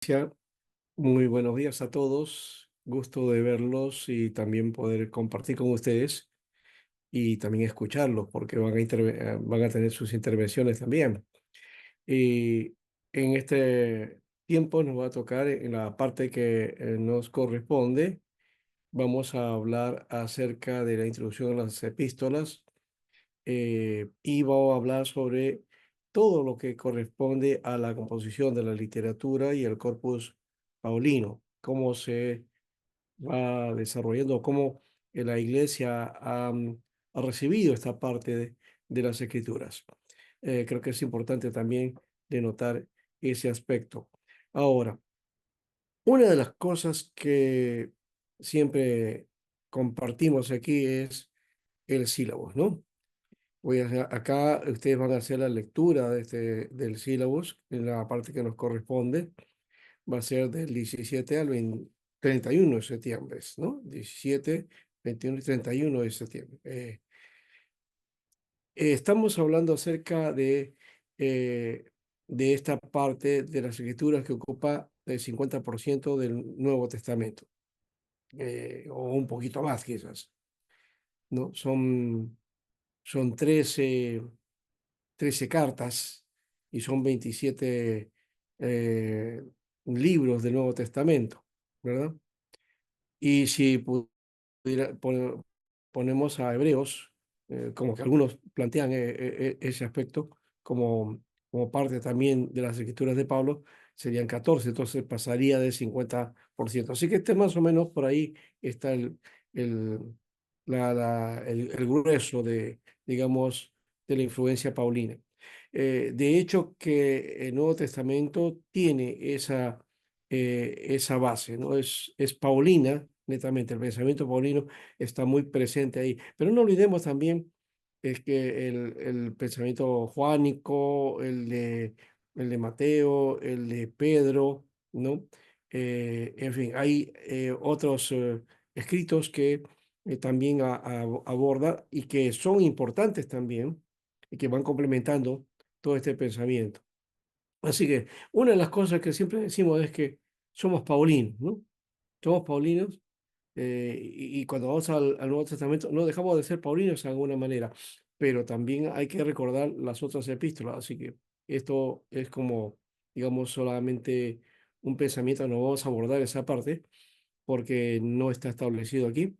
Ya, muy buenos días a todos. Gusto de verlos y también poder compartir con ustedes y también escucharlos porque van a tener sus intervenciones también. Y en este tiempo nos va a tocar en la parte que nos corresponde. Vamos a hablar acerca de la introducción a las epístolas y vamos a hablar sobre todo lo que corresponde a la composición de la literatura y el corpus paulino, cómo se va desarrollando, cómo la iglesia ha recibido esta parte de las escrituras. Creo que es importante también denotar ese aspecto. Ahora, una de las cosas que siempre compartimos aquí es el sílabus, ¿no? Acá ustedes van a hacer la lectura del sílabus en la parte que nos corresponde. Va a ser del 17 al 31 de septiembre, ¿no? 17, 21 y 31 de septiembre. Estamos hablando acerca eh, de esta parte de las escrituras que ocupa el 50% del Nuevo Testamento, o un poquito más quizás, ¿no? Son 13 cartas y son 27 eh, libros del Nuevo Testamento, ¿verdad? Y si ponemos a Hebreos, como que algunos plantean ese aspecto como parte también de las escrituras de Pablo, serían 14, entonces pasaría del 50%. Así que este más o menos por ahí está el, el grueso digamos, de la influencia paulina. De hecho, que el Nuevo Testamento tiene esa base, ¿no? Es paulina, netamente, el pensamiento paulino está muy presente ahí. Pero no olvidemos también es que el pensamiento juánico, el de Mateo, el de Pedro, ¿no? En fin, hay otros escritos que también aborda y que son importantes también y que van complementando todo este pensamiento. Así que una de las cosas que siempre decimos es que somos paulinos, ¿no? Somos paulinos y cuando vamos al Nuevo Testamento no dejamos de ser paulinos de alguna manera, pero también hay que recordar las otras epístolas. Así que esto es como, digamos, solamente un pensamiento, no vamos a abordar esa parte porque no está establecido aquí,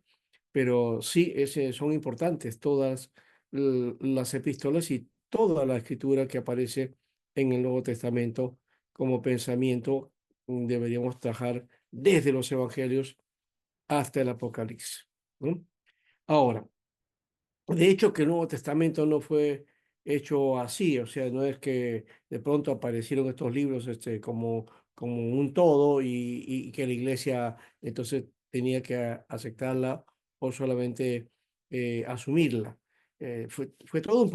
pero sí son importantes todas las epístolas y toda la escritura que aparece en el Nuevo Testamento como pensamiento deberíamos trabajar desde los evangelios hasta el Apocalipsis, ¿no? Ahora, de hecho que el Nuevo Testamento no fue hecho así, o sea, no es que de pronto aparecieron estos libros como un todo y que la iglesia entonces tenía que aceptarla o solamente asumirla. Fue todo un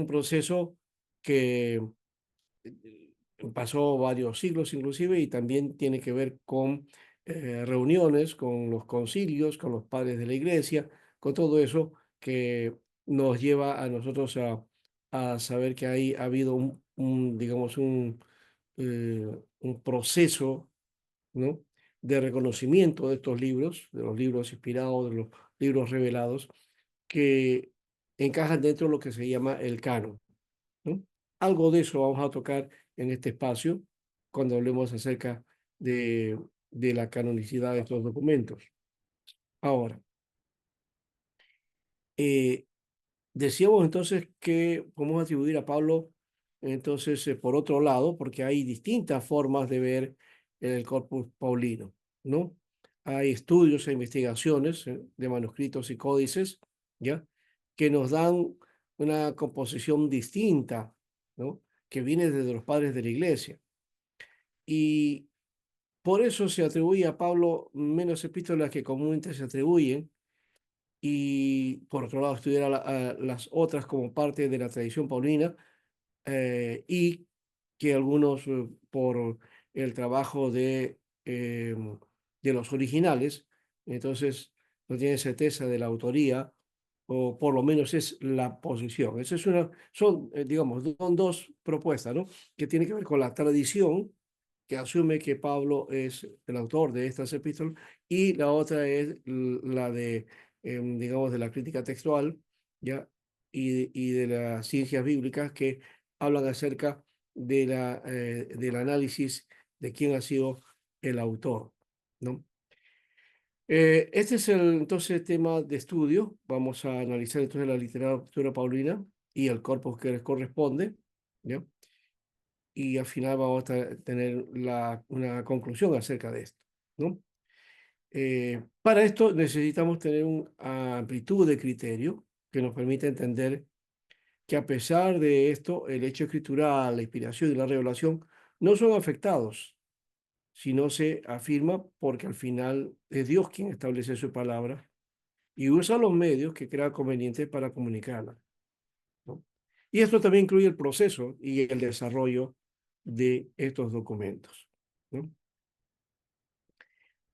proceso que pasó varios siglos inclusive y también tiene que ver con reuniones, con los concilios, con los padres de la iglesia, con todo eso que nos lleva a nosotros a saber que ha habido digamos, un proceso, ¿no? De reconocimiento de estos libros, de los libros inspirados, de los libros revelados, que encajan dentro de lo que se llama el canon, ¿no? Algo de eso vamos a tocar en este espacio cuando hablemos acerca de, de la canonicidad de estos documentos. Ahora, eh, decíamos entonces que podemos atribuir a Pablo, entonces, por otro lado, porque hay distintas formas de ver el corpus paulino, ¿no? Hay estudios e investigaciones de manuscritos y códices, ¿ya? Que nos dan una composición distinta, ¿no? Que viene desde los padres de la iglesia. Y por eso se atribuye a Pablo menos epístolas que comúnmente se atribuyen, y por otro lado estudiar a las otras como parte de la tradición paulina, y que algunos por el trabajo de los originales, entonces no tienen certeza de la autoría, o por lo menos es la posición. Esa digamos, son dos propuestas, ¿no? Que tienen que ver con la tradición que asume que Pablo es el autor de estas epístolas, y la otra es la de, digamos, de la crítica textual, ¿ya? Y de las ciencias bíblicas que hablan acerca de del análisis de quién ha sido el autor, ¿no? Este es entonces tema de estudio. Vamos a analizar entonces la literatura paulina y el corpus que les corresponde, ¿ya? Y al final vamos a tener una conclusión acerca de esto, ¿no? Para esto necesitamos tener una amplitud de criterio que nos permita entender que a pesar de esto, el hecho escritural, la inspiración y la revelación no son afectados, sino se afirma porque al final es Dios quien establece su palabra y usa los medios que crea convenientes para comunicarla, ¿no? Y esto también incluye el proceso y el desarrollo de estos documentos, ¿no?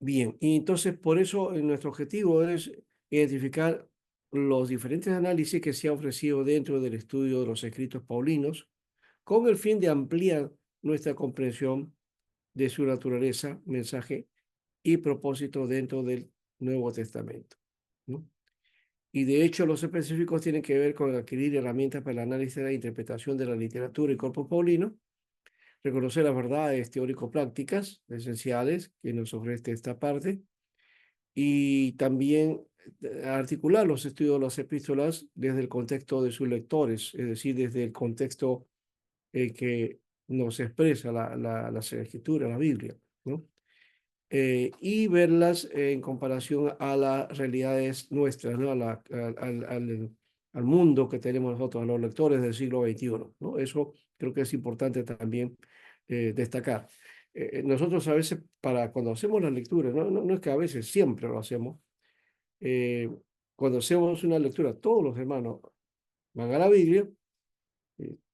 Bien, y entonces por eso nuestro objetivo es identificar los diferentes análisis que se han ofrecido dentro del estudio de los escritos paulinos con el fin de ampliar nuestra comprensión de su naturaleza, mensaje y propósito dentro del Nuevo Testamento, ¿no? Y de hecho los específicos tienen que ver con adquirir herramientas para el análisis y la interpretación de la literatura y corpus paulino, reconocer las verdades teórico-prácticas esenciales que nos ofrece esta parte y también articular los estudios de las epístolas desde el contexto de sus lectores, es decir, desde el contexto que nos expresa la escritura, la Biblia, ¿no? Y verlas en comparación a las realidades nuestras, ¿no? Al mundo que tenemos nosotros, a los lectores del siglo XXI, ¿no? Eso creo que es importante también destacar. Nosotros a veces, cuando hacemos las lecturas, no es que a veces, siempre lo hacemos, eh, cuando hacemos una lectura, todos los hermanos van a la Biblia,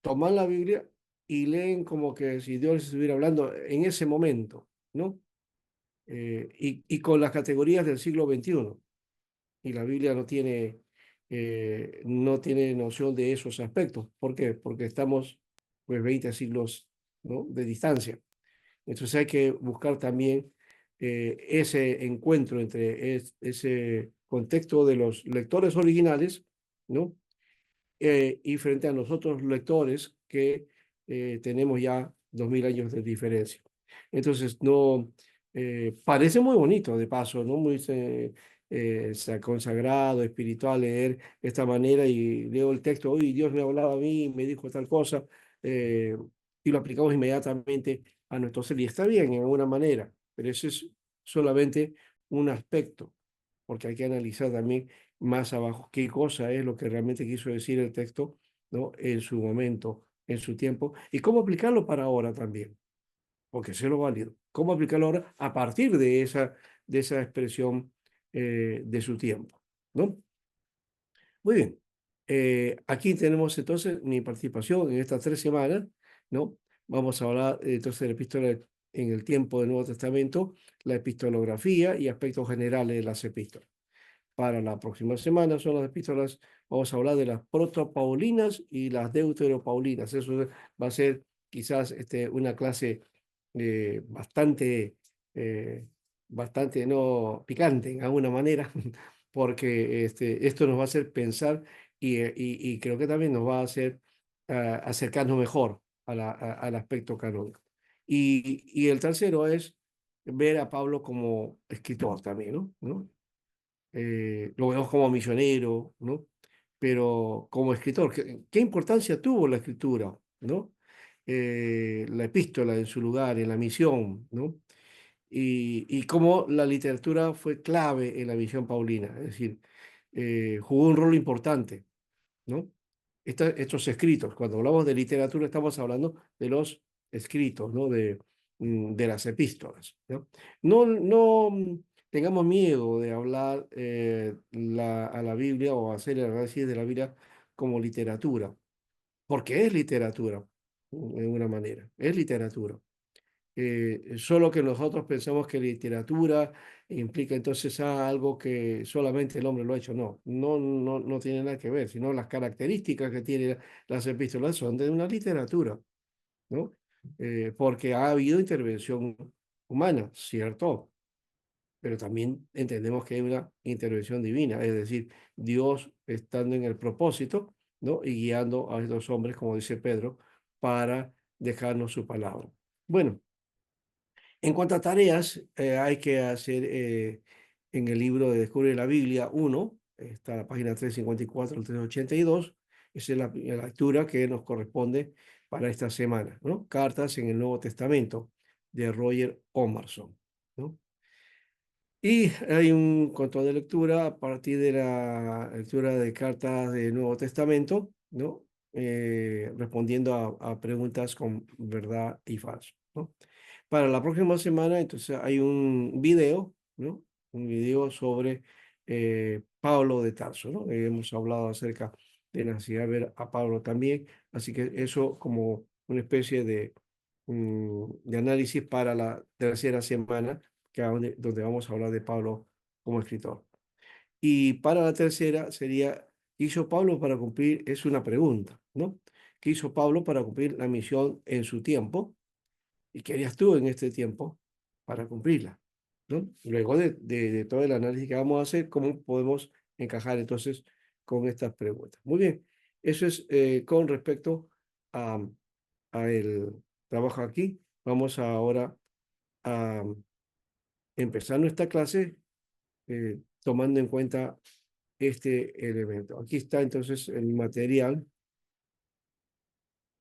toman la Biblia y leen como que si Dios les estuviera hablando en ese momento, ¿no? Y con las categorías del siglo XXI. Y la Biblia no tiene noción de esos aspectos. ¿Por qué? Porque estamos pues 20 siglos, ¿no?, de distancia. Entonces hay que buscar también ese encuentro entre ese contexto de los lectores originales, ¿no? Y frente a nosotros lectores que tenemos ya 2000 años de diferencia. Entonces, no, parece muy bonito de paso, ¿no? Muy consagrado, espiritual leer de esta manera y leo el texto, hoy Dios me hablaba a mí, me dijo tal cosa, eh, y lo aplicamos inmediatamente a nuestro ser. Y está bien en alguna manera, pero ese es solamente un aspecto, porque hay que analizar también más abajo qué cosa es lo que realmente quiso decir el texto, ¿no?, en su momento, en su tiempo, y cómo aplicarlo para ahora también, porque eso es lo válido. Cómo aplicarlo ahora a partir de esa expresión de su tiempo, ¿no? Muy bien. Aquí tenemos entonces mi participación en estas 3 semanas, ¿no? Vamos a hablar entonces de la epístola en el tiempo del Nuevo Testamento, la epistolografía y aspectos generales de las epístolas. Para la próxima semana son las epístolas, vamos a hablar de las protopaulinas y las deuteropaulinas. Eso va a ser quizás una clase bastante, eh, bastante no picante en alguna manera, porque esto nos va a hacer pensar y creo que también nos va a hacer acercarnos mejor al aspecto canónico. Y el tercero es ver a Pablo como escritor también, ¿no? Lo vemos como misionero, ¿no? Pero como escritor, ¿qué importancia tuvo la escritura, ¿no? La epístola en su lugar, en la misión, ¿no? Y cómo la literatura fue clave en la misión paulina, es decir, jugó un rol importante, ¿no? Estos escritos, cuando hablamos de literatura estamos hablando de los escritos, ¿no? De las epístolas, ¿no? No tengamos miedo de hablar a la Biblia o hacer el análisis de la Biblia como literatura, porque es literatura, de una manera, es literatura. Solo que nosotros pensamos que literatura implica entonces algo que solamente el hombre lo ha hecho. No tiene nada que ver, sino las características que tienen las epístolas son de una literatura, ¿no? porque ha habido intervención humana, ¿cierto? Pero también entendemos que hay una intervención divina, es decir, Dios estando en el propósito, ¿no? Y guiando a estos hombres, como dice Pedro, para dejarnos su palabra. Bueno, en cuanto a tareas, hay que hacer en el libro de Descubre la Biblia 1, está la página 354 al 382, esa es la lectura que nos corresponde para esta semana, ¿no? Cartas en el Nuevo Testamento de Roger Omarson, ¿no? Y hay un control de lectura a partir de la lectura de cartas del Nuevo Testamento, ¿no? Respondiendo a preguntas con verdad y falso, ¿no? Para la próxima semana, entonces hay un video, ¿no? Un video sobre Pablo de Tarso, ¿no? Hemos hablado acerca de la necesidad de ver a Pablo también, así que eso como una especie de análisis para la tercera semana donde vamos a hablar de Pablo como escritor. Y para la tercera sería, ¿qué hizo Pablo para cumplir? Es una pregunta, ¿no? ¿Qué hizo Pablo para cumplir la misión en su tiempo? ¿Y qué harías tú en este tiempo para cumplirla? ¿No? Luego de todo el análisis que vamos a hacer, ¿cómo podemos encajar entonces con estas preguntas? Muy bien, eso es con respecto a, a el trabajo aquí. Vamos ahora a empezar nuestra clase tomando en cuenta este elemento. Aquí está entonces el material,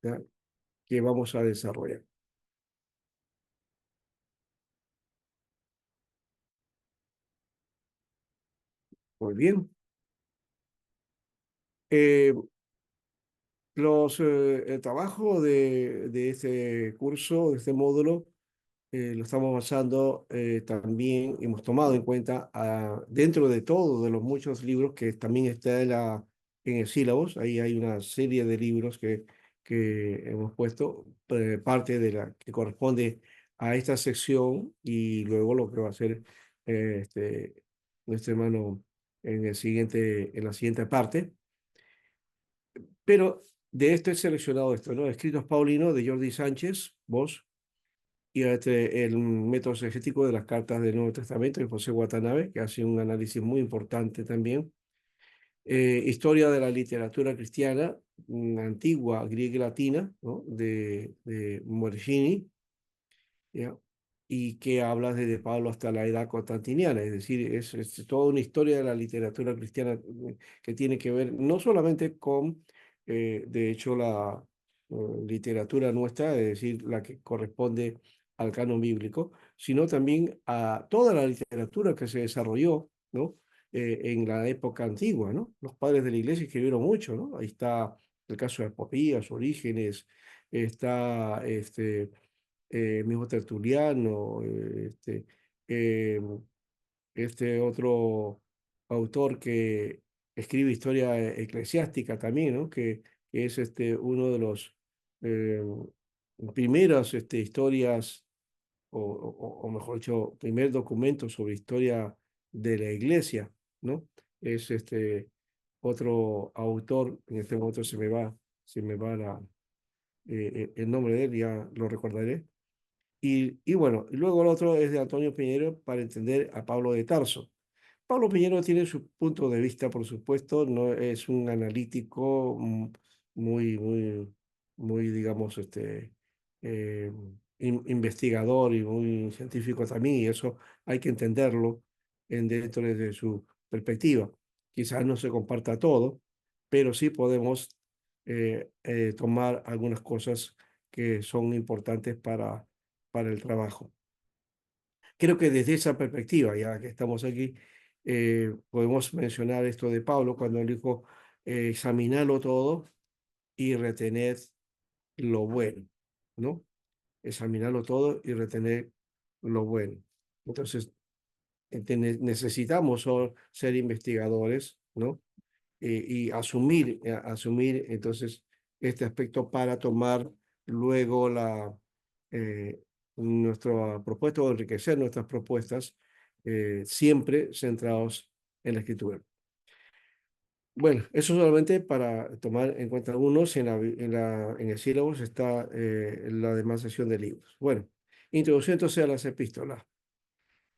¿ya?, que vamos a desarrollar. Muy bien. Eh, el trabajo de este curso, de este módulo, lo estamos basando también, hemos tomado en cuenta dentro de todo, de los muchos libros que también está en el sílabos, ahí hay una serie de libros que hemos puesto, parte de la que corresponde a esta sección y luego lo que va a hacer nuestro hermano en la siguiente parte. Pero de esto he seleccionado esto, ¿no? Escritos Paulinos de Jordi Sánchez, vos, y el método exegético de las cartas del Nuevo Testamento de José Watanabe, que hace un análisis muy importante también. Historia de la literatura cristiana, antigua, griega y latina, ¿no? De Morgini, ¿ya? Y que habla desde Pablo hasta la edad constantiniana, es decir, es toda una historia de la literatura cristiana que tiene que ver no solamente con, de hecho, la literatura nuestra, es decir, la que corresponde al canon bíblico, sino también a toda la literatura que se desarrolló, ¿no? En la época antigua, ¿no? Los padres de la iglesia escribieron mucho, ¿no? Ahí está el caso de Popías, Orígenes, está mismo Tertuliano, eh, este otro autor que escribe historia eclesiástica también, ¿no? Que es uno de los eh, primeras historias, o mejor dicho, primer documento sobre historia de la iglesia, ¿no? Es otro autor, en este momento se me va el nombre de él, ya lo recordaré. Y bueno, y luego el otro es de Antonio Piñero para entender a Pablo de Tarso. Pablo Piñero tiene su punto de vista, por supuesto, no es un analítico muy, digamos, eh, investigador y muy científico también, y eso hay que entenderlo dentro de su perspectiva. Quizás no se comparta todo, pero sí podemos tomar algunas cosas que son importantes para el trabajo. Creo que desde esa perspectiva, ya que estamos aquí, podemos mencionar esto de Pablo cuando él dijo, examinarlo todo y retener lo bueno, ¿no? Examinarlo todo y retener lo bueno. Entonces, necesitamos ser investigadores, ¿no? Y asumir entonces este aspecto para tomar luego nuestra propuesta o enriquecer nuestras propuestas, siempre centrados en la escritura. Bueno, eso solamente para tomar en cuenta algunos, en el sílabo está la demás sección de libros. Bueno, introducción entonces a las epístolas.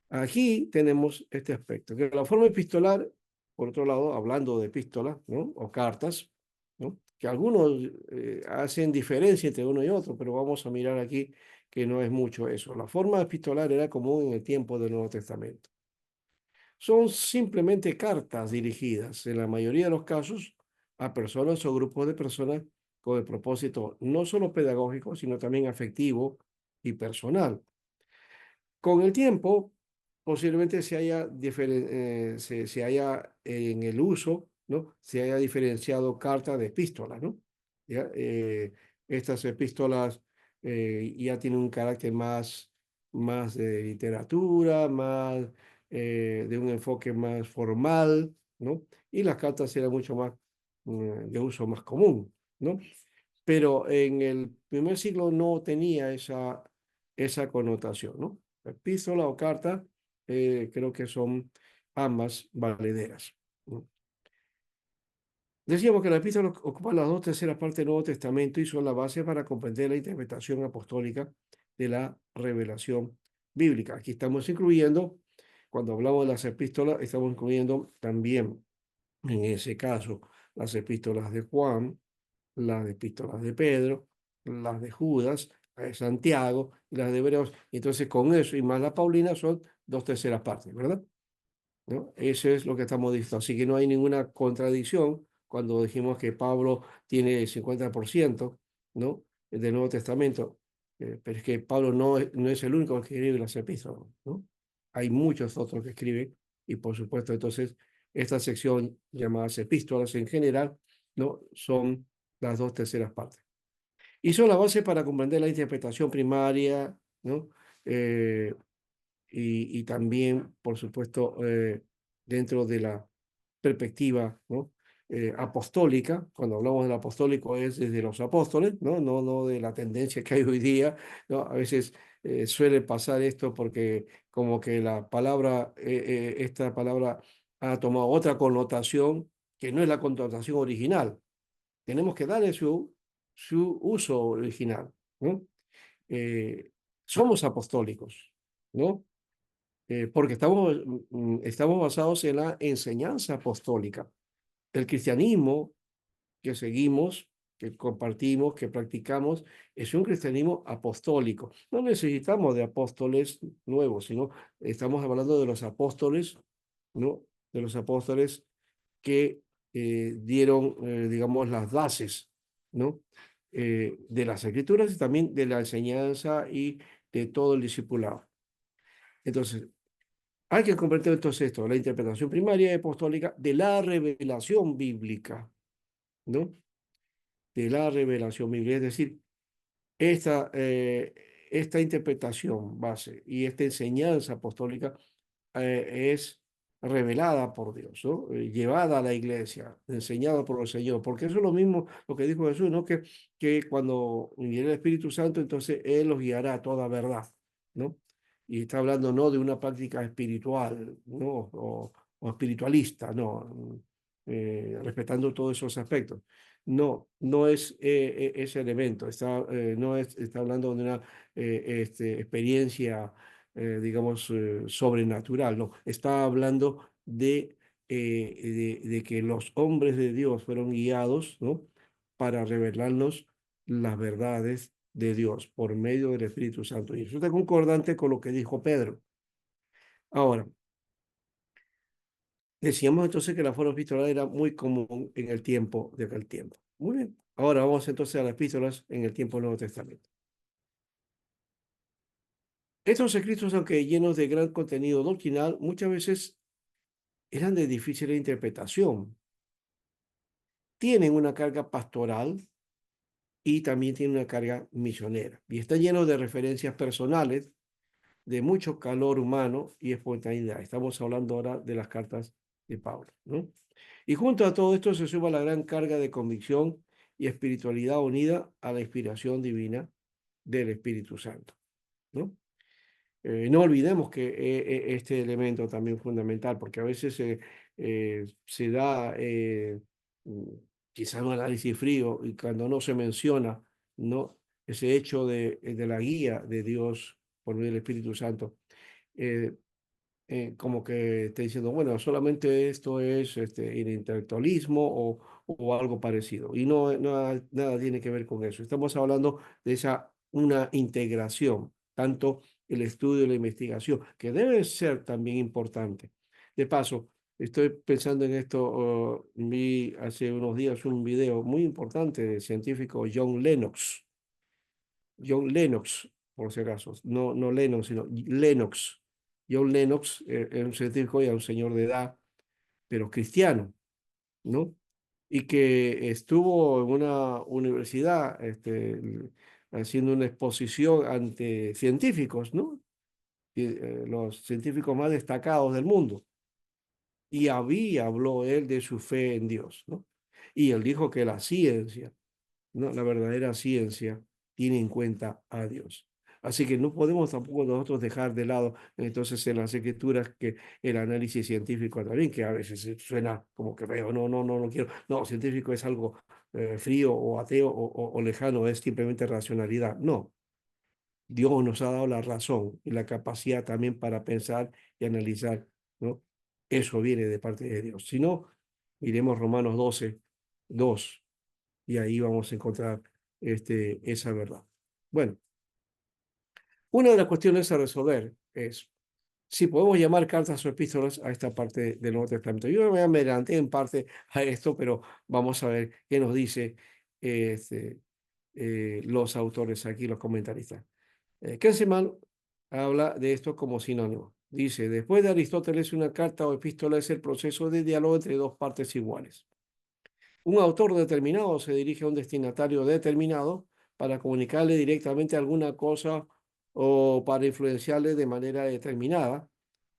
Aquí tenemos este aspecto, que la forma epistolar, por otro lado, hablando de epístolas, ¿no? O cartas, ¿no? Que algunos hacen diferencia entre uno y otro, pero vamos a mirar aquí que no es mucho eso. La forma epistolar era común en el tiempo del Nuevo Testamento. Son simplemente cartas dirigidas, en la mayoría de los casos, a personas o grupos de personas con el propósito no solo pedagógico, sino también afectivo y personal. Con el tiempo, posiblemente se haya en el uso, ¿no? Se haya diferenciado carta de epístola, ¿no? ¿Ya? Estas epístolas ya tienen un carácter más de literatura, más de un enfoque más formal, ¿no? Y las cartas eran mucho más de uso más común, ¿no? Pero en el primer siglo no tenía esa connotación, ¿no? Epístola o carta, creo que son ambas valederas, ¿no? Decíamos que la epístola ocupa las dos terceras partes del Nuevo Testamento y son la base para comprender la interpretación apostólica de la revelación bíblica. Aquí estamos incluyendo, cuando hablamos de las epístolas, estamos incluyendo también, en ese caso, las epístolas de Juan, las epístolas de Pedro, las de Judas, las de Santiago y las de Hebreos. Entonces, con eso y más la Paulina son dos terceras partes, ¿verdad? ¿No? Eso es lo que estamos diciendo. Así que no hay ninguna contradicción cuando dijimos que Pablo tiene el 50%, ¿no? Del Nuevo Testamento. Pero es que Pablo no es el único que escribe las epístolas, ¿no? Hay muchos otros que escriben y por supuesto entonces esta sección llamadas epístolas en general, ¿no? Son las dos terceras partes. Y son la base para comprender la interpretación primaria, ¿no? Eh, y también, por supuesto, dentro de la perspectiva, ¿no? Apostólica, cuando hablamos del apostólico es desde los apóstoles, ¿no? No de la tendencia que hay hoy día, ¿no? A veces suele pasar esto porque como que esta palabra ha tomado otra connotación que no es la connotación original. Tenemos que darle su uso original, ¿no? Eh, somos apostólicos, ¿no? Porque estamos basados en la enseñanza apostólica. El cristianismo que seguimos, que compartimos, que practicamos, es un cristianismo apostólico. No necesitamos de apóstoles nuevos, sino estamos hablando de los apóstoles, ¿no? De los apóstoles que dieron, digamos, las bases, ¿no? De las escrituras y también de la enseñanza y de todo el discipulado. Entonces, hay que comprender entonces esto, la interpretación primaria y apostólica de la revelación bíblica, ¿no? De la revelación bíblica. Es decir, esta, eh, esta interpretación base y esta enseñanza apostólica es revelada por Dios, ¿no? Llevada a la iglesia, enseñada por el Señor, porque eso es lo mismo lo que dijo Jesús, ¿no? Que cuando viene el Espíritu Santo, entonces Él los guiará a toda verdad, ¿no? Y está hablando no de una práctica espiritual, ¿no? O espiritualista, no, respetando todos esos aspectos. No es ese elemento, no está hablando de una experiencia digamos, sobrenatural, no, está hablando de que los hombres de Dios fueron guiados, ¿no? Para revelarnos las verdades de Dios por medio del Espíritu Santo. Y eso está concordante con lo que dijo Pedro. Ahora, decíamos entonces que la forma epistolar era muy común en el tiempo de aquel tiempo. Muy bien. Ahora vamos entonces a las epístolas en el tiempo del Nuevo Testamento. Estos escritos, aunque llenos de gran contenido doctrinal, muchas veces eran de difícil interpretación. Tienen una carga pastoral y también tienen una carga misionera. Y está lleno de referencias personales, de mucho calor humano y espontaneidad. Estamos hablando ahora de las cartas de Pablo, ¿no? Y junto a todo esto se suma la gran carga de convicción y espiritualidad unida a la inspiración divina del Espíritu Santo, ¿no? No olvidemos que este elemento también fundamental, porque a veces se da mm, quizás un análisis frío, y cuando no se menciona, ¿no? Ese hecho de la guía de Dios por medio del Espíritu Santo, eh, como que está diciendo, bueno, solamente esto es el intelectualismo o algo parecido. Y no, nada tiene que ver con eso. Estamos hablando de una integración, tanto el estudio y la investigación, que debe ser también importante. De paso, estoy pensando en esto, vi hace unos días un video muy importante del científico John Lennox, por si acaso, no Lennox, sino Lennox. John Lennox era un científico y un señor de edad, pero cristiano, ¿no? Y que estuvo en una universidad haciendo una exposición ante científicos, ¿no? Los científicos más destacados del mundo. Y habló él de su fe en Dios, ¿no? Y él dijo que la ciencia, ¿no? La verdadera ciencia tiene en cuenta a Dios. Así que no podemos tampoco nosotros dejar de lado entonces en las escrituras que el análisis científico también, que a veces suena como que veo, no quiero. No, científico es algo frío o ateo o lejano, es simplemente racionalidad. No, Dios nos ha dado la razón y la capacidad también para pensar y analizar, ¿no? Eso viene de parte de Dios. Si no, miremos Romanos 12:2 y ahí vamos a encontrar esa verdad. Bueno, una de las cuestiones a resolver es si podemos llamar cartas o epístolas a esta parte del Nuevo Testamento. Yo me adelanté en parte a esto, pero vamos a ver qué nos dice este, los autores aquí, los comentaristas. Kesselman habla de esto como sinónimo. Dice, después de Aristóteles, una carta o epístola es el proceso de diálogo entre dos partes iguales. Un autor determinado se dirige a un destinatario determinado para comunicarle directamente alguna cosa o para influenciarle de manera determinada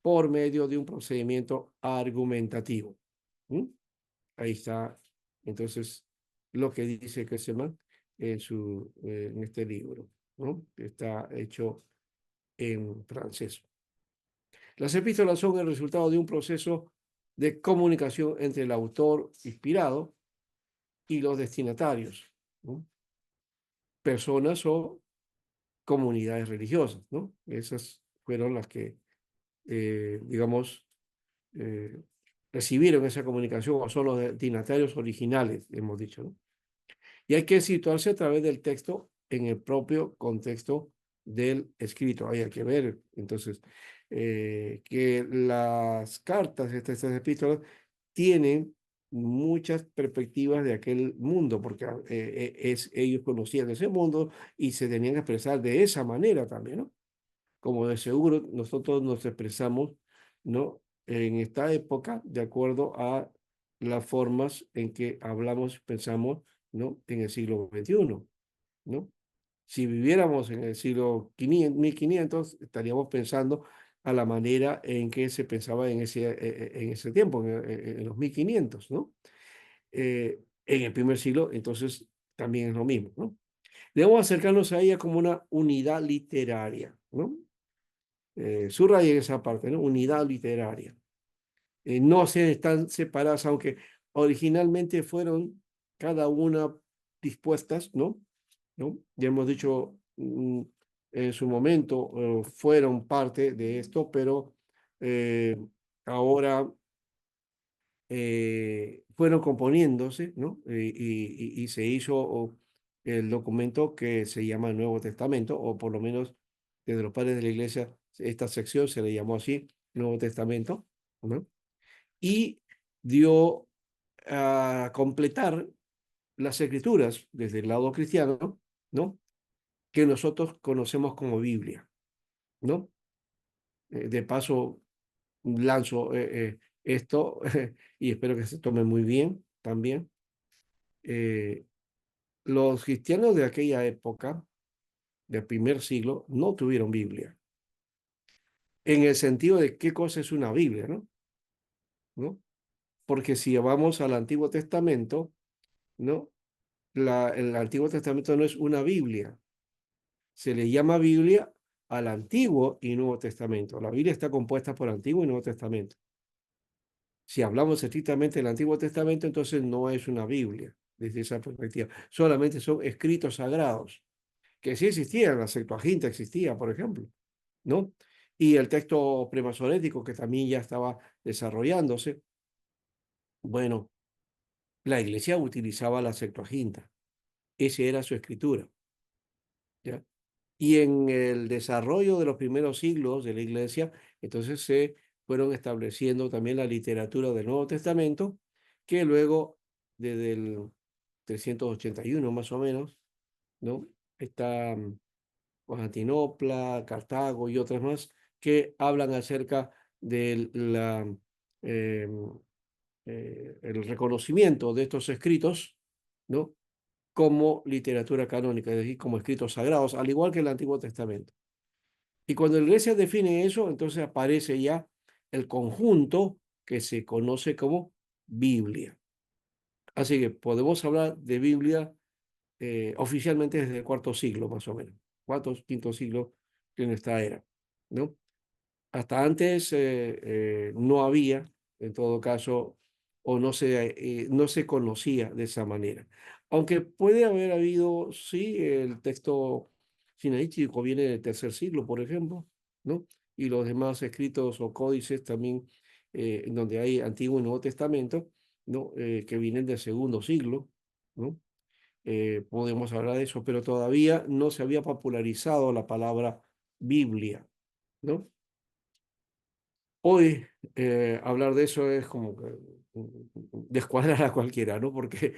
por medio de un procedimiento argumentativo. ¿Mm? Ahí está, entonces, lo que dice Kesselman en este libro, ¿no? Está hecho en francés. Las epístolas son el resultado de un proceso de comunicación entre el autor inspirado y los destinatarios, ¿no? Personas o comunidades religiosas, ¿no? Esas fueron las que, digamos, eh, recibieron esa comunicación o son los destinatarios originales, hemos dicho, ¿no? Y hay que situarse a través del texto en el propio contexto del escrito. Hay que ver, entonces, que las cartas, estas epístolas, tienen muchas perspectivas de aquel mundo, porque ellos conocían ese mundo y se tenían que expresar de esa manera también, ¿no? Como de seguro nosotros nos expresamos, ¿no? En esta época, de acuerdo a las formas en que hablamos, pensamos, ¿no? En el siglo XXI, ¿no? Si viviéramos en el siglo 1500, estaríamos pensando a la manera en que se pensaba en ese tiempo, en los 1500, ¿no? En el primer siglo, entonces, también es lo mismo, ¿no? Debemos acercarnos a ella como una unidad literaria, ¿no? Subrayen esa parte, ¿no? Unidad literaria. No se están separadas, aunque originalmente fueron cada una dispuestas, ¿no? ¿No? Ya hemos dicho en su momento fueron parte de esto, pero ahora fueron componiéndose, ¿no? Y se hizo el documento que se llama Nuevo Testamento, o por lo menos desde los padres de la iglesia, esta sección se le llamó así, Nuevo Testamento, ¿no? Y dio a completar las escrituras desde el lado cristiano, ¿no? Que nosotros conocemos como Biblia, ¿no? De paso, lanzo esto y espero que se tome muy bien también. Eh, los cristianos de aquella época, del primer siglo, no tuvieron Biblia, en el sentido de qué cosa es una Biblia, ¿no? ¿No? Porque si vamos al Antiguo Testamento, ¿no? El Antiguo Testamento no es una Biblia, se le llama Biblia al Antiguo y Nuevo Testamento. La Biblia está compuesta por Antiguo y Nuevo Testamento. si hablamos estrictamente del Antiguo Testamento, entonces no es una Biblia desde esa perspectiva. Solamente son escritos sagrados, que sí existían, la Septuaginta existía, por ejemplo, ¿no? Y el texto premasorético, que también ya estaba desarrollándose. Bueno, la iglesia utilizaba la Septuaginta. Esa era su escritura, ¿ya? Y en el desarrollo de los primeros siglos de la iglesia, entonces se fueron estableciendo también la literatura del Nuevo Testamento, que luego, desde el 381 más o menos, ¿no? Está Constantinopla, Cartago y otras más, que hablan acerca de eh, el reconocimiento de estos escritos, ¿no? Como literatura canónica, es decir, como escritos sagrados, al igual que el Antiguo Testamento. Y cuando la iglesia define eso, entonces aparece ya el conjunto que se conoce como Biblia. Así que podemos hablar de Biblia oficialmente desde el cuarto siglo, más o menos. Cuarto, quinto siglo de nuestra era, ¿no? Hasta antes no había, en todo caso, o no se conocía de esa manera. Aunque puede haber habido, sí, el texto sinaítico viene del tercer siglo, por ejemplo, ¿no? Y los demás escritos o códices también, en donde hay Antiguo y Nuevo Testamento, ¿no? Que vienen del segundo siglo, ¿no? Podemos hablar de eso, pero todavía no se había popularizado la palabra Biblia, ¿no? Hoy hablar de eso es como que descuadrar a cualquiera, ¿no? Porque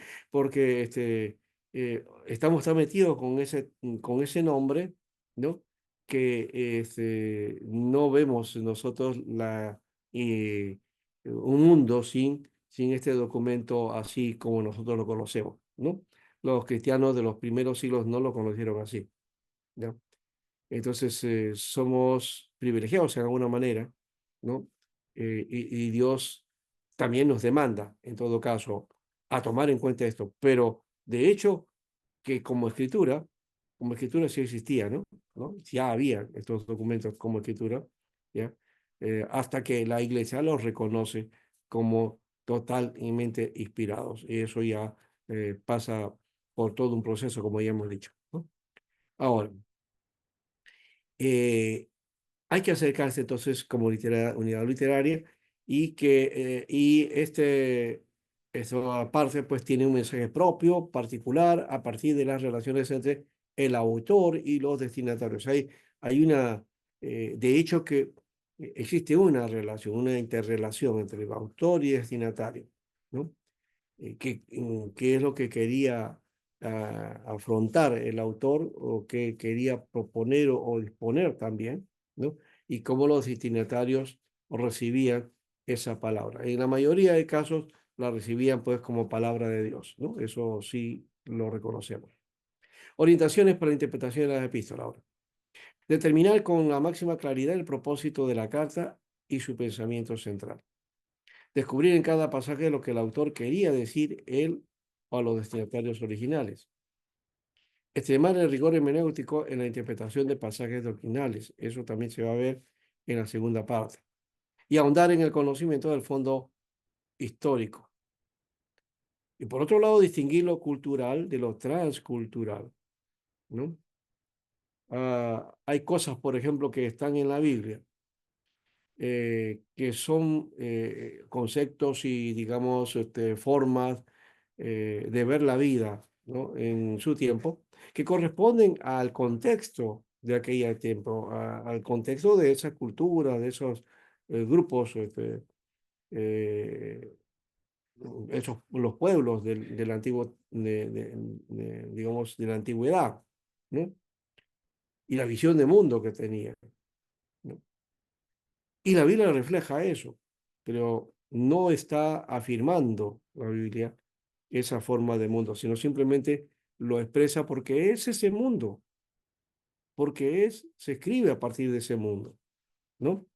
estamos tan metidos con ese nombre, ¿no? Que no vemos nosotros un mundo sin este documento así como nosotros lo conocemos, ¿no? Los cristianos de los primeros siglos no lo conocieron así, ¿no? Entonces, somos privilegiados en alguna manera, ¿no? Y Dios también nos demanda, en todo caso, a tomar en cuenta esto. Pero, de hecho, que como escritura sí existía, ¿no? ¿No? Ya había estos documentos como escritura, ¿ya? Hasta que la iglesia los reconoce como totalmente inspirados. Y eso ya pasa por todo un proceso, como ya hemos dicho, ¿no? Ahora, eh, hay que acercarse entonces como unidad literaria y esto aparte pues tiene un mensaje propio, particular, a partir de las relaciones entre el autor y los destinatarios. Hay de hecho que existe una relación, una interrelación entre el autor y destinatario, ¿no? Qué es lo que quería afrontar el autor o qué quería proponer o disponer también, ¿no? Y cómo los destinatarios recibían esa palabra. En la mayoría de casos la recibían pues como palabra de Dios, ¿no? Eso sí lo reconocemos. Orientaciones para la interpretación de las epístolas ahora. Determinar con la máxima claridad el propósito de la carta y su pensamiento central. Descubrir en cada pasaje lo que el autor quería decir él o a los destinatarios originales. Extremar el rigor hermenéutico en la interpretación de pasajes doctrinales. Eso también se va a ver en la segunda parte. Y ahondar en el conocimiento del fondo histórico. Y por otro lado, distinguir lo cultural de lo transcultural, ¿no? Hay cosas, por ejemplo, que están en la Biblia que son conceptos y, digamos, formas de ver la vida, ¿no? En su tiempo, que corresponden al contexto de aquel tiempo, al contexto de esa cultura, de esos grupos, eh, los pueblos del antiguo, digamos, de la antigüedad, ¿no? Y la visión de mundo que tenían, ¿no? Y la Biblia refleja eso, pero no está afirmando la Biblia esa forma de mundo, sino simplemente lo expresa porque es ese mundo, porque se escribe a partir de ese mundo, ¿no?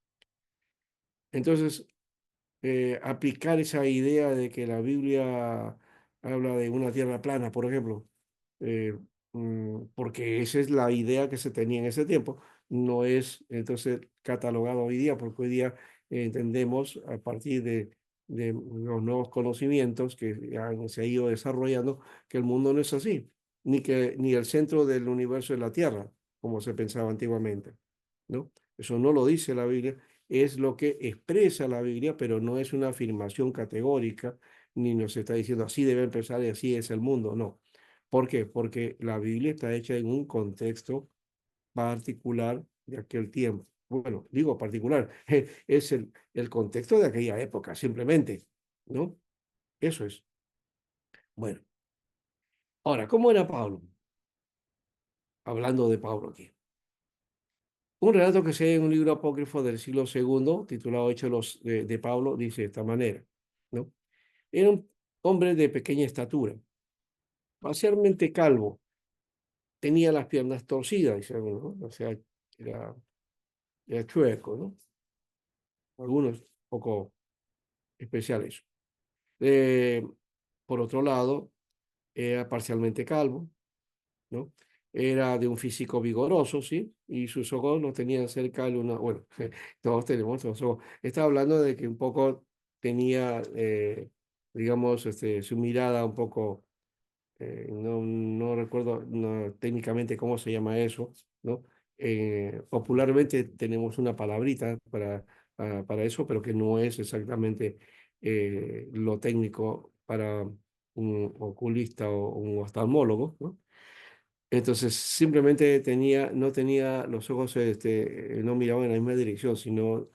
Entonces, aplicar esa idea de que la Biblia habla de una tierra plana, por ejemplo, eh, porque esa es la idea que se tenía en ese tiempo, no es entonces catalogado hoy día, porque hoy día entendemos a partir de los nuevos conocimientos que se ha ido desarrollando, que el mundo no es así, ni el centro del universo es la Tierra, como se pensaba antiguamente, ¿no? Eso no lo dice la Biblia, es lo que expresa la Biblia, pero no es una afirmación categórica, ni nos está diciendo así debe empezar y así es el mundo, no. ¿Por qué? Porque la Biblia está hecha en un contexto particular de aquel tiempo. Bueno, digo particular, es el contexto de aquella época, simplemente, ¿no? Eso es. Bueno, ahora, ¿cómo era Pablo? Hablando de Pablo aquí. Un relato que se hay en un libro apócrifo del siglo segundo, titulado Hechos de Pablo, dice de esta manera, ¿no? Era un hombre de pequeña estatura, parcialmente calvo, tenía las piernas torcidas, dice algunos, ¿no? O sea, era, era chueco, ¿no? Algunos poco especiales. Eh, por otro lado, era parcialmente calvo, ¿no? Era de un físico vigoroso, ¿sí? Y sus ojos no tenían cerca de una, bueno, todos tenemos los ojos. Estaba hablando de que un poco tenía, digamos, su mirada un poco, no recuerdo técnicamente cómo se llama eso, ¿no? Popularmente tenemos una palabrita para eso, pero que no es exactamente lo técnico para un oculista o un oftalmólogo, ¿no? Entonces, simplemente no tenía los ojos, no miraban en la misma dirección, sino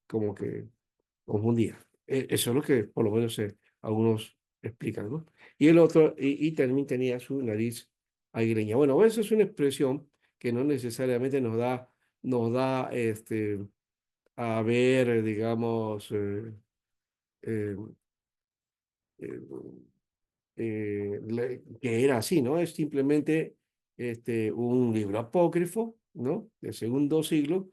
como que confundía. Eso es lo que por lo menos algunos explican, ¿no? Y el otro, y también tenía su nariz aguileña. Bueno, eso es una expresión que no necesariamente nos da a ver, digamos, eh, eh, que era así, ¿no? Es simplemente un libro apócrifo, ¿no? Del segundo siglo,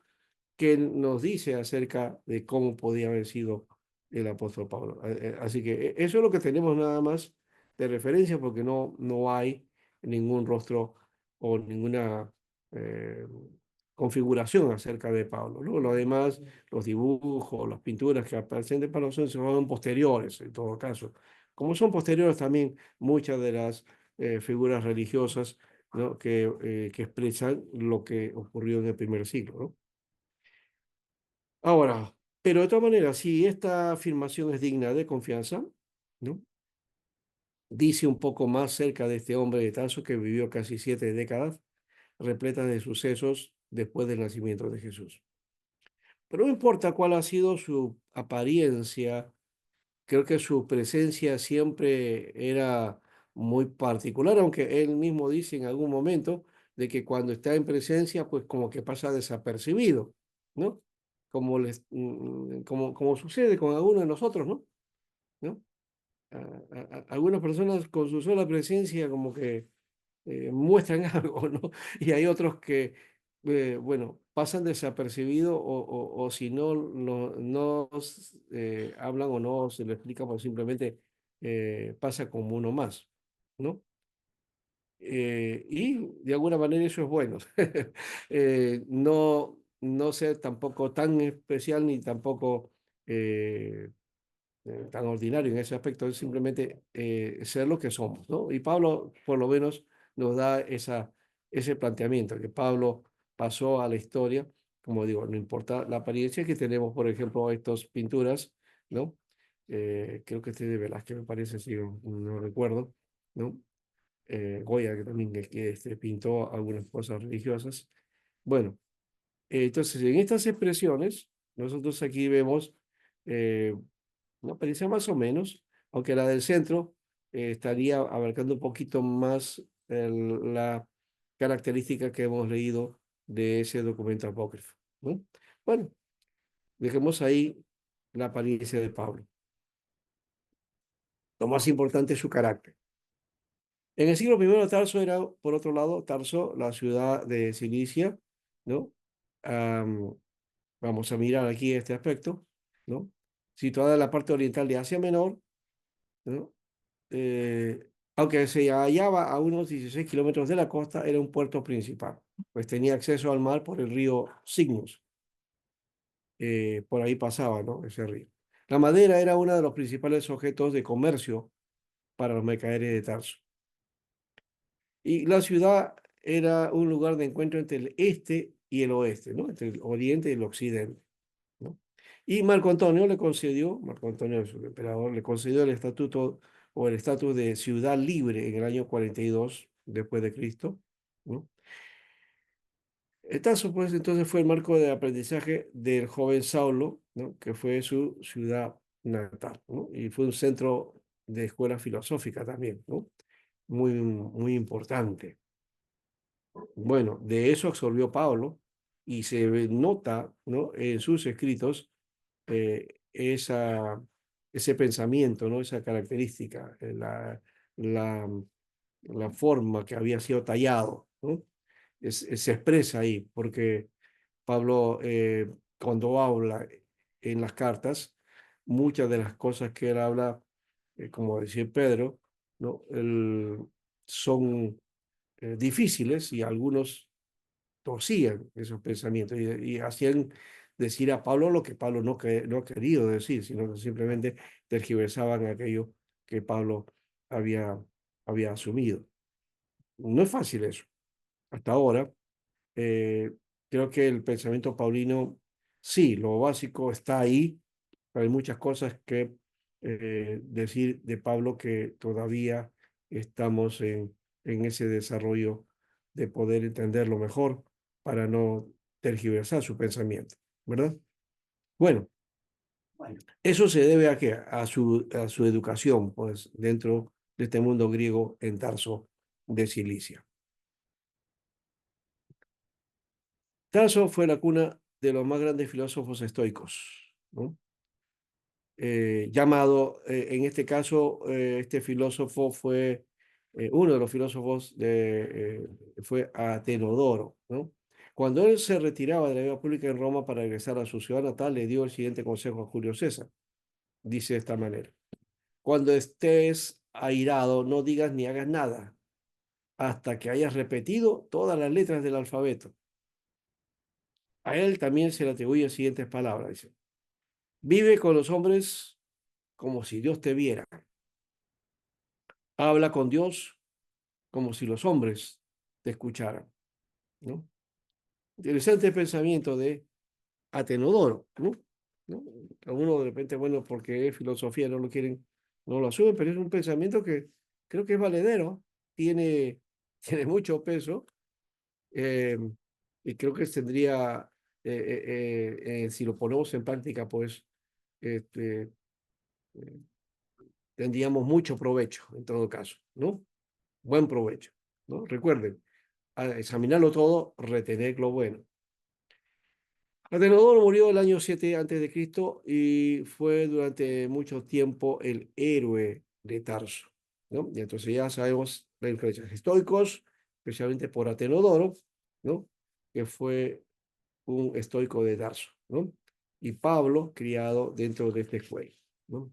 que nos dice acerca de cómo podía haber sido el apóstol Pablo. Así que eso es lo que tenemos nada más de referencia, porque no hay ningún rostro o ninguna eh, configuración acerca de Pablo, ¿no? Lo demás, los dibujos, las pinturas que aparecen de Pablo son posteriores, en todo caso. Como son posteriores también muchas de las figuras religiosas, ¿no? que expresan lo que ocurrió en el primer siglo, ¿no? Ahora, pero de todas maneras, si esta afirmación es digna de confianza, ¿no? Dice un poco más cerca de este hombre de Tarso que vivió casi 7 décadas, repletas de sucesos después del nacimiento de Jesús. Pero no importa cuál ha sido su apariencia, creo que su presencia siempre era muy particular, aunque él mismo dice en algún momento de que cuando está en presencia, pues como que pasa desapercibido, ¿no? Como sucede con algunos de nosotros, ¿no? ¿No? Algunas personas con su sola presencia como que muestran algo, ¿no? Y hay otros que, bueno, pasan desapercibidos o si no hablan o no se lo explica, pues simplemente pasa como uno más, ¿no? Y de alguna manera eso es bueno. No ser tampoco tan especial ni tampoco tan ordinario en ese aspecto, es simplemente ser lo que somos, ¿no? Y Pablo, por lo menos, nos da ese planteamiento, que Pablo pasó a la historia, como digo, no importa la apariencia que tenemos, por ejemplo, estas pinturas, ¿no? Creo que este es de Velázquez, me parece, si no recuerdo, ¿no? Goya, que también pintó algunas cosas religiosas. Bueno, entonces, en estas expresiones, nosotros aquí vemos eh, una apariencia más o menos, aunque la del centro estaría abarcando un poquito más la característica que hemos leído de ese documento apócrifo, ¿no? Bueno, dejemos ahí la apariencia de Pablo. Lo más importante es su carácter. En el siglo primero, Tarso era, por otro lado, Tarso, la ciudad de Cilicia, ¿no? Am, Vamos a mirar aquí este aspecto, ¿no? Situada en la parte oriental de Asia Menor, ¿no? Aunque se hallaba a unos 16 kilómetros de la costa, era un puerto principal, pues tenía acceso al mar por el río Cygnus. Por ahí pasaba, ¿no? Ese río. La madera era uno de los principales objetos de comercio para los mercaderes de Tarso. Y la ciudad era un lugar de encuentro entre el este y el oeste, ¿no? Entre el oriente y el occidente, ¿no? Y Marco Antonio, su emperador, le concedió el estatuto o el estatus de ciudad libre en el año 42 después de Cristo, ¿no? Tarso, pues, entonces fue el marco de aprendizaje del joven Saulo, ¿no? Que fue su ciudad natal, ¿no? Y fue un centro de escuela filosófica también, ¿no? Muy importante. Bueno, de eso absorbió Pablo y se nota, ¿no? En sus escritos ese pensamiento, ¿no? Esa característica, la, la forma que había sido tallado, ¿no? Se expresa ahí, porque Pablo, cuando habla en las cartas, muchas de las cosas que él habla, como decía Pedro, ¿no? Son difíciles y algunos torcían esos pensamientos y hacían decir a Pablo lo que Pablo no ha querido decir, sino que simplemente tergiversaban aquello que Pablo había, había asumido. No es fácil eso. Hasta ahora, eh, creo que el pensamiento paulino, sí, lo básico está ahí, pero hay muchas cosas que decir de Pablo que todavía estamos en ese desarrollo de poder entenderlo mejor para no tergiversar su pensamiento, ¿verdad? Bueno, eso se debe a qué? A su educación, pues, dentro de este mundo griego en Tarso de Cilicia. Tarso fue la cuna de los más grandes filósofos estoicos, ¿no? Llamado, en este caso, este filósofo fue, uno de los filósofos fue Atenodoro, ¿no? Cuando él se retiraba de la vida pública en Roma para regresar a su ciudad natal, le dio el siguiente consejo a Julio César. Dice de esta manera: cuando estés airado, no digas ni hagas nada hasta que hayas repetido todas las letras del alfabeto. A él también se le atribuyen las siguientes palabras. Dice: vive con los hombres como si Dios te viera. Habla con Dios como si los hombres te escucharan, ¿no? Interesante pensamiento de Atenodoro, ¿no? ¿No? Algunos de repente, bueno, porque es filosofía, no lo quieren, no lo asumen, pero es un pensamiento que creo que es valedero, tiene, tiene mucho peso, eh, y creo que tendría, si lo ponemos en práctica, pues, este, eh, tendríamos mucho provecho en todo caso, ¿no? Buen provecho, ¿no? Recuerden, a examinarlo todo, retener lo bueno. Atenodoro murió el año 7 antes de Cristo y fue durante mucho tiempo el héroe de Tarso, ¿no? Y entonces ya sabemos la influencia de estoicos, especialmente por Atenodoro, ¿no? Que fue un estoico de Tarso, ¿no? Y Pablo, criado dentro de este escuela, ¿no?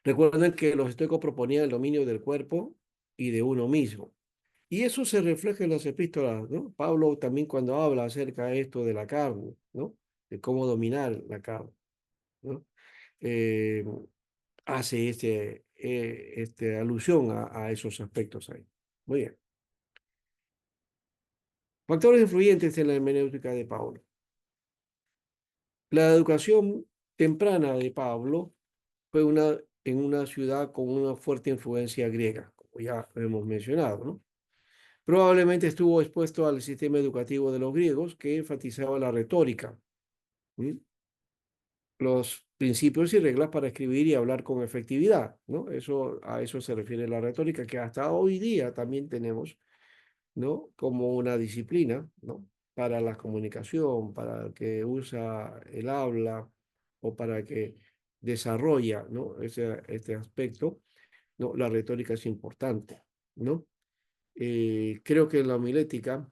Recuerden que los estoicos proponían el dominio del cuerpo y de uno mismo. Y eso se refleja en las epístolas, ¿no? Pablo también cuando habla acerca de esto de la carne, ¿no? De cómo dominar la carne, ¿no? Eh, hace alusión a esos aspectos ahí. Muy bien. Factores influyentes en la hermenéutica de Pablo. La educación temprana de Pablo fue en una ciudad con una fuerte influencia griega, como ya hemos mencionado, ¿no? Probablemente estuvo expuesto al sistema educativo de los griegos que enfatizaba la retórica, ¿sí? Los principios y reglas para escribir y hablar con efectividad, ¿no? Eso, a eso se refiere la retórica, que hasta hoy día también tenemos, ¿no? Como una disciplina, ¿no? Para la comunicación, para el que usa el habla o para el que desarrolla, ¿no? Este aspecto, ¿no? La retórica es importante, ¿no? Creo que en la homilética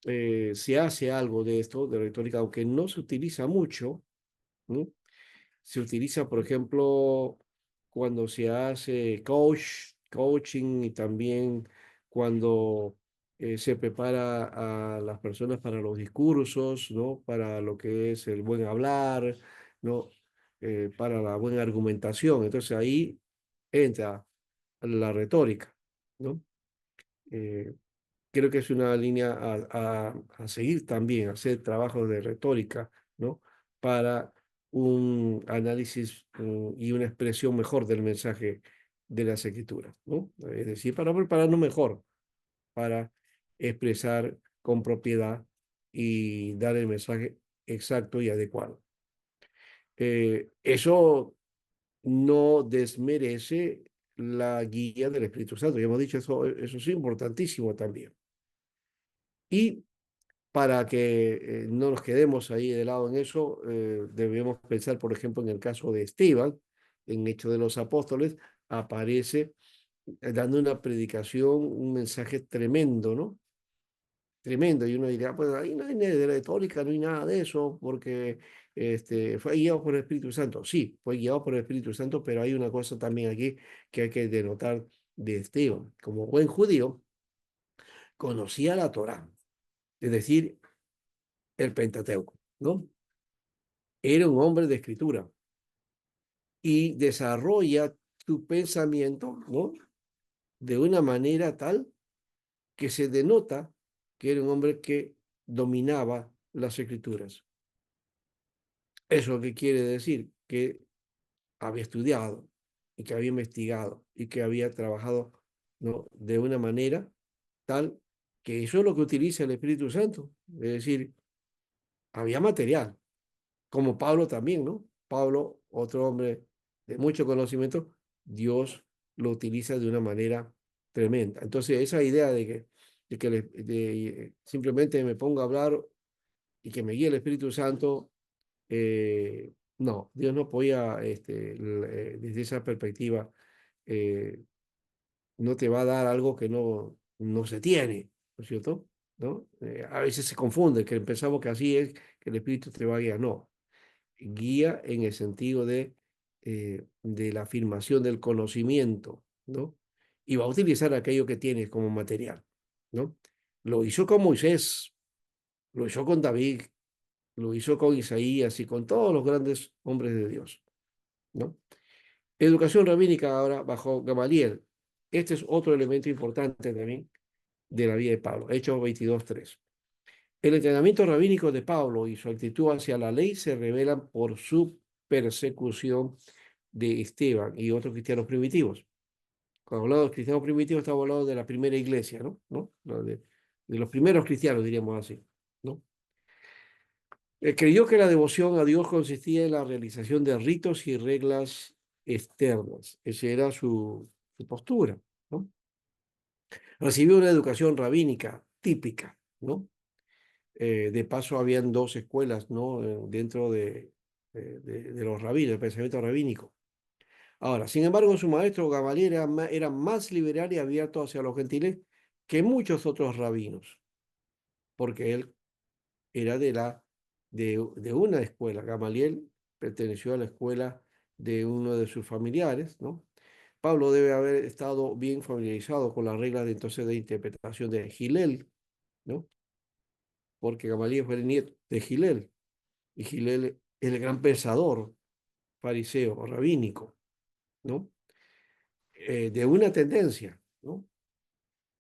se hace algo de esto, de retórica, aunque no se utiliza mucho, ¿no? Se utiliza, por ejemplo, cuando se hace coaching y también cuando se prepara a las personas para los discursos, ¿no? Para lo que es el buen hablar, ¿no? para la buena argumentación. Entonces ahí entra la retórica, ¿no? Eh, Creo que es una línea a seguir también, hacer trabajo de retórica, ¿no? Para un análisis y una expresión mejor del mensaje de las escrituras, ¿no? Es decir, para prepararnos mejor, para expresar con propiedad y dar el mensaje exacto y adecuado. Eso no desmerece la guía del Espíritu Santo. Ya hemos dicho eso es importantísimo también. Y para que no nos quedemos ahí de lado en eso, debemos pensar, por ejemplo, en el caso de Esteban, en Hechos de los Apóstoles, aparece dando una predicación, un mensaje tremendo, ¿no? Tremendo. Y uno dirá, pues ahí no hay ni de retórica, no hay nada de eso, porque fue guiado por el Espíritu Santo. Sí, fue guiado por el Espíritu Santo, pero hay una cosa también aquí que hay que denotar de Esteban. Como buen judío, conocía la Torá, es decir, el Pentateuco, ¿no? Era un hombre de escritura y desarrolla su pensamiento, ¿no? De una manera tal que se denota que era un hombre que dominaba las escrituras. ¿Eso qué quiere decir? Que había estudiado y que había investigado y que había trabajado, ¿no? De una manera tal que eso es lo que utiliza el Espíritu Santo. Es decir, había material, como Pablo también, ¿no? Pablo, otro hombre de mucho conocimiento, Dios lo utiliza de una manera tremenda. Entonces, esa idea simplemente me pongo a hablar y que me guíe el Espíritu Santo, no, Dios no podía, desde esa perspectiva, eh, no te va a dar algo que no se tiene, ¿no es cierto? ¿No? A veces se confunde, que pensamos que así es, que el Espíritu te va a guiar. No, guía en el sentido de la afirmación del conocimiento, ¿no? Y va a utilizar aquello que tienes como material, ¿no? Lo hizo con Moisés, lo hizo con David, lo hizo con Isaías y con todos los grandes hombres de Dios, ¿no? Educación rabínica ahora bajo Gamaliel. Este es otro elemento importante también de la vida de Pablo. Hechos 22:3. El entrenamiento rabínico de Pablo y su actitud hacia la ley se revelan por su persecución de Esteban y otros cristianos primitivos. Cuando hablamos de cristianos primitivos, estamos hablando de la primera iglesia, ¿no? ¿No? De los primeros cristianos, diríamos así, ¿no? Creyó que la devoción a Dios consistía en la realización de ritos y reglas externas. Esa era su postura, ¿no? Recibió una educación rabínica típica, ¿no? De paso, habían dos escuelas, ¿no? Dentro de los rabinos, el pensamiento rabínico. Ahora, sin embargo, su maestro Gamaliel era más liberal y abierto hacia los gentiles que muchos otros rabinos, porque él era de una escuela. Gamaliel perteneció a la escuela de uno de sus familiares, ¿no? Pablo debe haber estado bien familiarizado con las reglas de entonces de interpretación de Gilel, ¿no? Porque Gamaliel fue el nieto de Gilel, y Gilel es el gran pensador fariseo, rabínico, ¿no? De una tendencia, ¿no?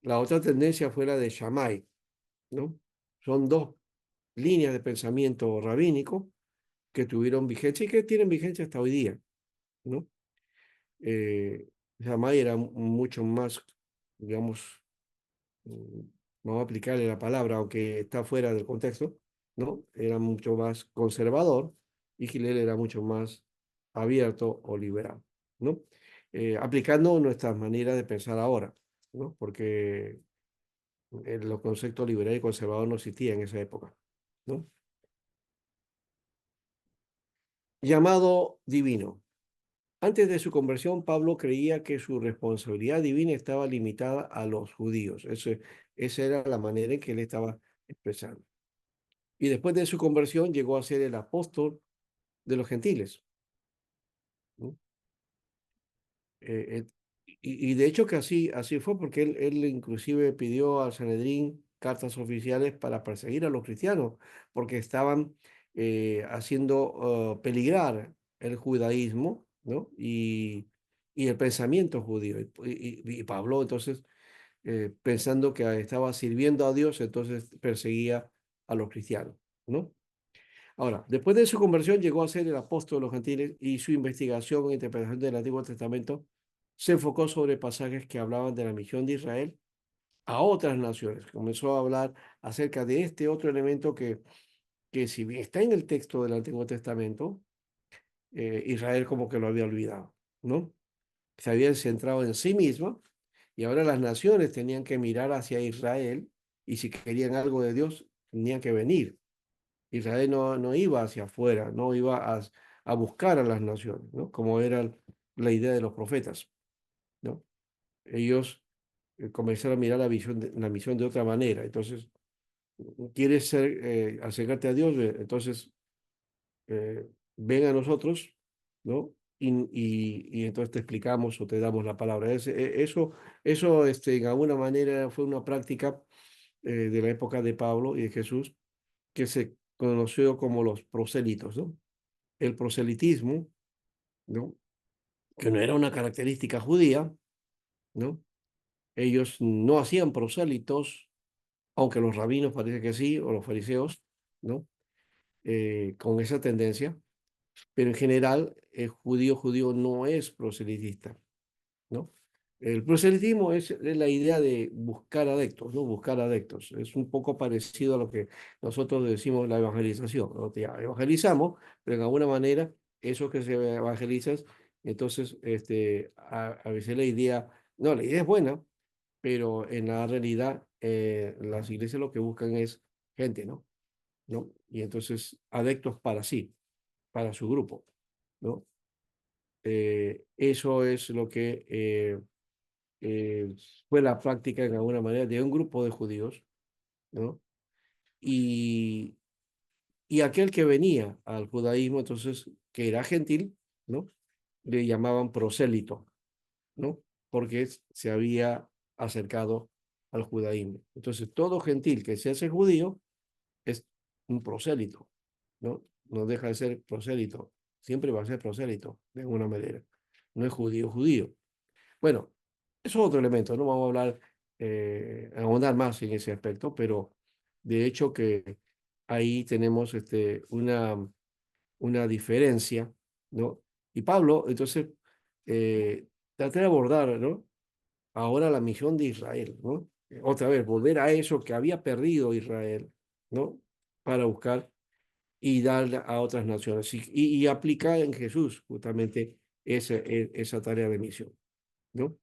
La otra tendencia fue la de Shammai, ¿no? Son dos líneas de pensamiento rabínico que tuvieron vigencia y que tienen vigencia hasta hoy día, ¿no? Shammai era mucho más, digamos, mm, vamos a aplicarle la palabra, aunque está fuera del contexto, ¿no? Era mucho más conservador y Hillel era mucho más abierto o liberal, ¿no? Aplicando nuestras maneras de pensar ahora, ¿no? Porque los conceptos liberal y conservador no existían en esa época, ¿no? Llamado divino. Antes de su conversión, Pablo creía que su responsabilidad divina estaba limitada a los judíos. Esa era la manera en que él estaba expresando. Y después de su conversión llegó a ser el apóstol de los gentiles, ¿no? Eh, y de hecho que así fue, porque él inclusive pidió al Sanedrín cartas oficiales para perseguir a los cristianos, porque estaban haciendo peligrar el judaísmo, ¿no? Y el pensamiento judío. Y Pablo, entonces, pensando que estaba sirviendo a Dios, entonces perseguía a los cristianos, ¿no? Ahora, después de su conversión llegó a ser el apóstol de los gentiles y su investigación e interpretación del Antiguo Testamento se enfocó sobre pasajes que hablaban de la misión de Israel a otras naciones. Comenzó a hablar acerca de este otro elemento que si bien está en el texto del Antiguo Testamento, Israel como que lo había olvidado, ¿no? Se habían centrado en sí misma y ahora las naciones tenían que mirar hacia Israel y si querían algo de Dios, tenían que venir. Israel no iba hacia afuera, no iba a buscar a las naciones, ¿no? Como era la idea de los profetas, ¿no? Ellos comenzaron a mirar la misión de otra manera. Entonces, ¿quieres acercarte a Dios? Entonces, ven a nosotros, ¿no? Y entonces te explicamos o te damos la palabra. Eso en alguna manera fue una práctica de la época de Pablo y de Jesús que se conoció como los prosélitos, ¿no? El proselitismo, ¿no? Que no era una característica judía, ¿no? Ellos no hacían prosélitos, aunque los rabinos parece que sí, o los fariseos, ¿no? Con esa tendencia, pero en general el judío no es proselitista, ¿no? El proselitismo es la idea de buscar adeptos, ¿no? Buscar adeptos. Es un poco parecido a lo que nosotros decimos la evangelización, ¿no? Ya, evangelizamos, pero en alguna manera, eso que se evangeliza, entonces, a veces la idea, no, la idea es buena, pero en la realidad, las iglesias lo que buscan es gente, ¿no? ¿No? Y entonces, adeptos para sí, para su grupo, ¿no? Eso es lo que eh, fue la práctica en alguna manera de un grupo de judíos, ¿no? Y, y aquel que venía al judaísmo, entonces, que era gentil, ¿no? Le llamaban prosélito, ¿no? Porque se había acercado al judaísmo. Entonces, todo gentil que se hace judío es un prosélito, ¿no? No deja de ser prosélito, siempre va a ser prosélito, de alguna manera. No es judío, judío. Bueno, eso es otro elemento, no vamos a hablar, ahondar más en ese aspecto, pero de hecho que ahí tenemos una diferencia, ¿no? Y Pablo, entonces, trata de abordar, ¿no? Ahora la misión de Israel, ¿no? Otra vez, volver a eso que había perdido Israel, ¿no? Para buscar y dar a otras naciones y aplicar en Jesús justamente esa tarea de misión, ¿no?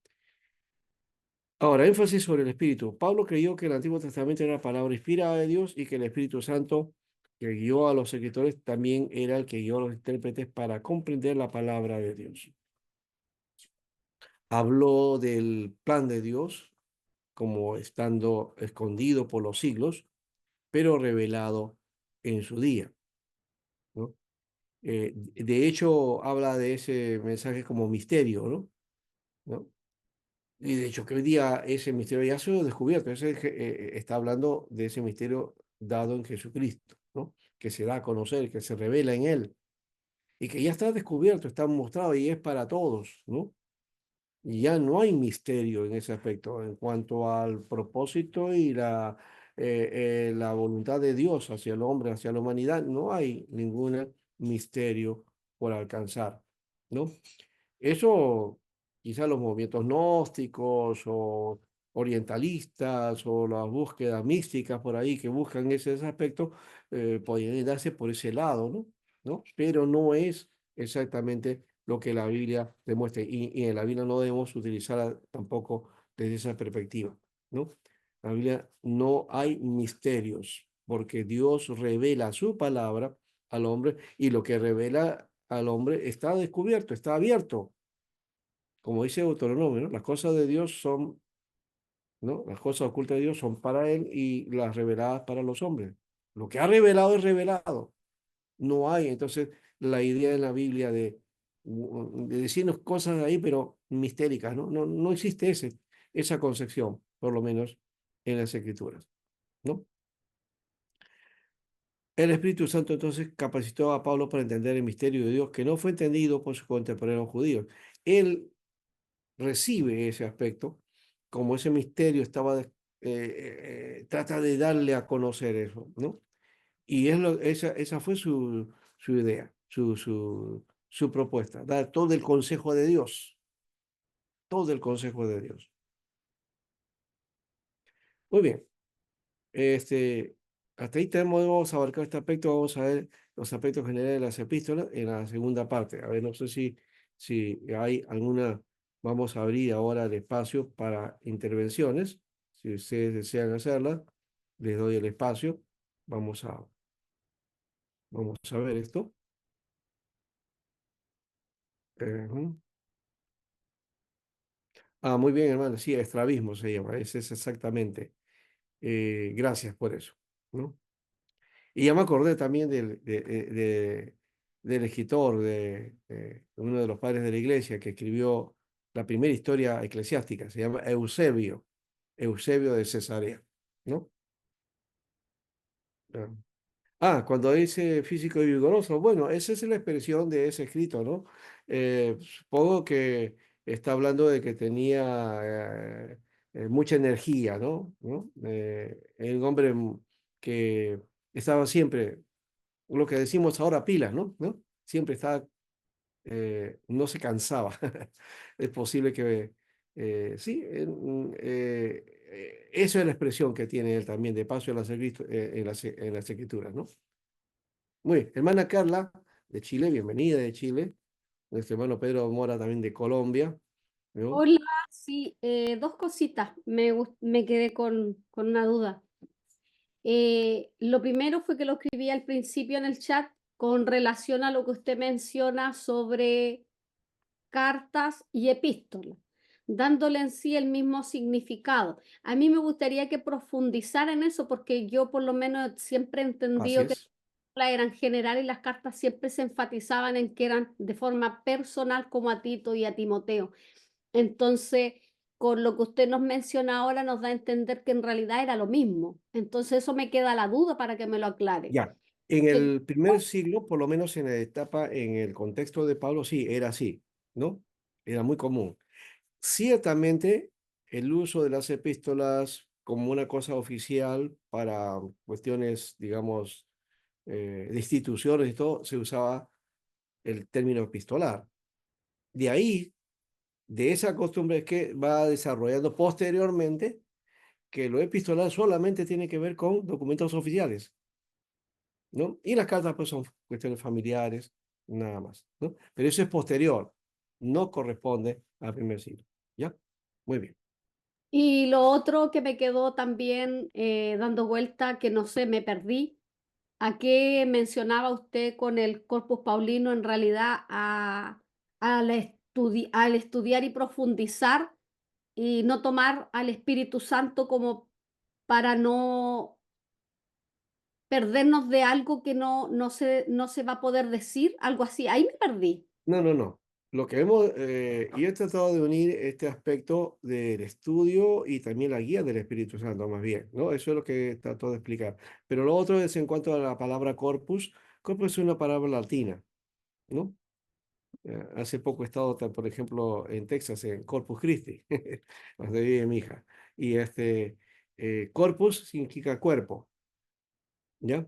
Ahora, énfasis sobre el Espíritu. Pablo creyó que el Antiguo Testamento era la palabra inspirada de Dios y que el Espíritu Santo que guió a los escritores también era el que guió a los intérpretes para comprender la palabra de Dios. Habló del plan de Dios como estando escondido por los siglos, pero revelado en su día, ¿no? De hecho, habla de ese mensaje como misterio, ¿no? ¿No? Y de hecho que hoy día ese misterio ya ha sido descubierto. Está hablando de ese misterio dado en Jesucristo, ¿no? Que se da a conocer, que se revela en Él y que ya está descubierto, está mostrado y es para todos, ¿no? Y ya no hay misterio en ese aspecto en cuanto al propósito y la voluntad de Dios hacia el hombre, hacia la humanidad. No hay ningún misterio por alcanzar, ¿no? Eso, quizá los movimientos gnósticos o orientalistas o las búsquedas místicas por ahí que buscan ese aspecto, podrían darse por ese lado, ¿no? ¿No? Pero no es exactamente lo que la Biblia demuestra y en la Biblia no debemos utilizar tampoco desde esa perspectiva, ¿no? La Biblia no hay misterios porque Dios revela su palabra al hombre y lo que revela al hombre está descubierto, está abierto, como dice Deuteronomio, ¿no? Las cosas de Dios son, ¿no? Las cosas ocultas de Dios son para él y las reveladas para los hombres. Lo que ha revelado es revelado. No hay, entonces, la idea en la Biblia de decirnos cosas ahí, pero mistéricas, ¿no? No existe esa concepción, por lo menos en las Escrituras, ¿no? El Espíritu Santo entonces capacitó a Pablo para entender el misterio de Dios que no fue entendido por sus contemporáneos judíos. Él recibe ese aspecto, como ese misterio trata de darle a conocer eso, ¿no? Y esa fue su idea, su propuesta, dar todo el consejo de Dios, todo el consejo de Dios. Muy bien, este, hasta ahí vamos a abarcar este aspecto, vamos a ver los aspectos generales de las epístolas en la segunda parte. A ver, no sé si hay alguna, vamos a abrir ahora el espacio para intervenciones, si ustedes desean hacerla, les doy el espacio, vamos a ver esto. Ujú. Ah, muy bien, hermano. Sí, estrabismo se llama. Ese es exactamente. Gracias por eso, ¿no? Y ya me acordé también del escritor, de uno de los padres de la iglesia que escribió la primera historia eclesiástica. Se llama Eusebio, Eusebio de Cesarea, ¿no? Ah. Cuando dice físico y vigoroso, bueno, esa es la expresión de ese escrito, ¿no? Supongo que está hablando de que tenía mucha energía, ¿no? Era un hombre que estaba siempre, lo que decimos ahora, pilas, ¿no? Siempre estaba, no se cansaba. Es posible que, sí, eso es la expresión que tiene él también, de paso en las escrituras, ¿no? Muy bien, hermana Carla de Chile, bienvenida de Chile. Nuestro hermano Pedro Mora también de Colombia, ¿no? Hola, sí, dos cositas. Me quedé con una duda. Lo primero fue que lo escribí al principio en el chat con relación a lo que usted menciona sobre cartas y epístolas, dándole en sí el mismo significado. A mí me gustaría que profundizara en eso porque yo por lo menos siempre he Así entendido que las es. epístolas eran generales y las cartas siempre se enfatizaban en que eran de forma personal como a Tito y a Timoteo. Entonces, con lo que usted nos menciona ahora, nos da a entender que en realidad era lo mismo. Entonces, eso me queda la duda para que me lo aclare. Ya, en El- el primer siglo, por lo menos en la etapa, en el contexto de Pablo, sí, era así, ¿no? Era muy común. Ciertamente, el uso de las epístolas como una cosa oficial para cuestiones, digamos, de instituciones y todo, se usaba el término epistolar. De ahí, de esa costumbre es que va desarrollando posteriormente que lo epistolar solamente tiene que ver con documentos oficiales, ¿no? Y las cartas pues son cuestiones familiares, nada más, ¿no? Pero eso es posterior, no corresponde al primer siglo, ¿ya? Muy bien. Y lo otro que me quedó también dando vuelta, que no sé, me perdí. ¿A qué mencionaba usted con el Corpus Paulino en realidad al estudiar y profundizar y no tomar al Espíritu Santo como para no perdernos de algo que no se va a poder decir, algo así? Ahí me perdí. No, no, no. Lo que hemos, yo he tratado de unir este aspecto del estudio y también la guía del Espíritu Santo, más bien, ¿no? Eso es lo que trato de explicar. Pero lo otro es en cuanto a la palabra corpus. Corpus es una palabra latina, ¿no? Hace poco he estado, por ejemplo, en Texas, en Corpus Christi, donde vive mi hija. Y corpus significa cuerpo, ¿ya?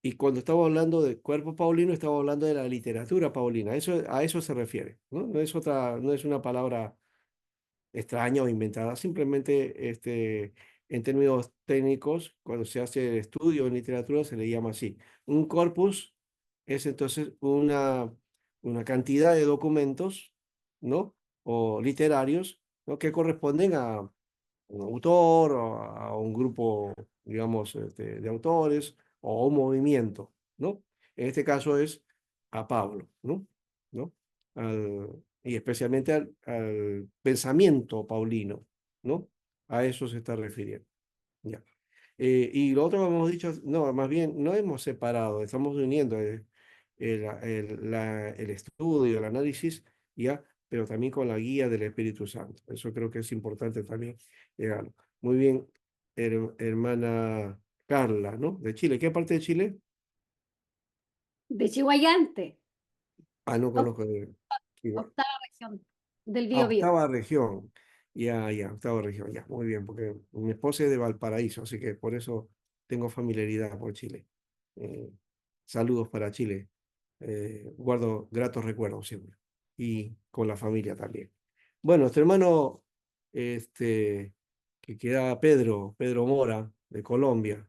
Y cuando estamos hablando de cuerpo paulino, estamos hablando de la literatura paulina. A eso se refiere, ¿no? No es una palabra extraña o inventada, simplemente en términos técnicos, cuando se hace el estudio en literatura se le llama así. Un corpus es entonces una cantidad de documentos, ¿no? O literarios, ¿no? Que corresponden a un autor o a un grupo, digamos, de autores o a un movimiento, ¿no? En este caso es a Pablo, ¿no? Y especialmente al pensamiento paulino, ¿no? A eso se está refiriendo. Ya. Y lo otro que hemos dicho, no, más bien no hemos separado, estamos uniendo el estudio, el análisis, ya, pero también con la guía del Espíritu Santo. Eso creo que es importante también llegarlo. Muy bien, hermana Carla, ¿no? De Chile. ¿Qué parte de Chile? de Chihuayante, Ah, no conozco de Chile. octava región del Ah, Biobío. octava región. Ya, ya, octava región, ya, muy bien, porque mi esposa es de Valparaíso, así que por eso tengo familiaridad por Chile. Eh, Saludos para Chile. Guardo gratos recuerdos siempre. Y con la familia también. Bueno, este hermano, este, que queda Pedro Mora, de Colombia.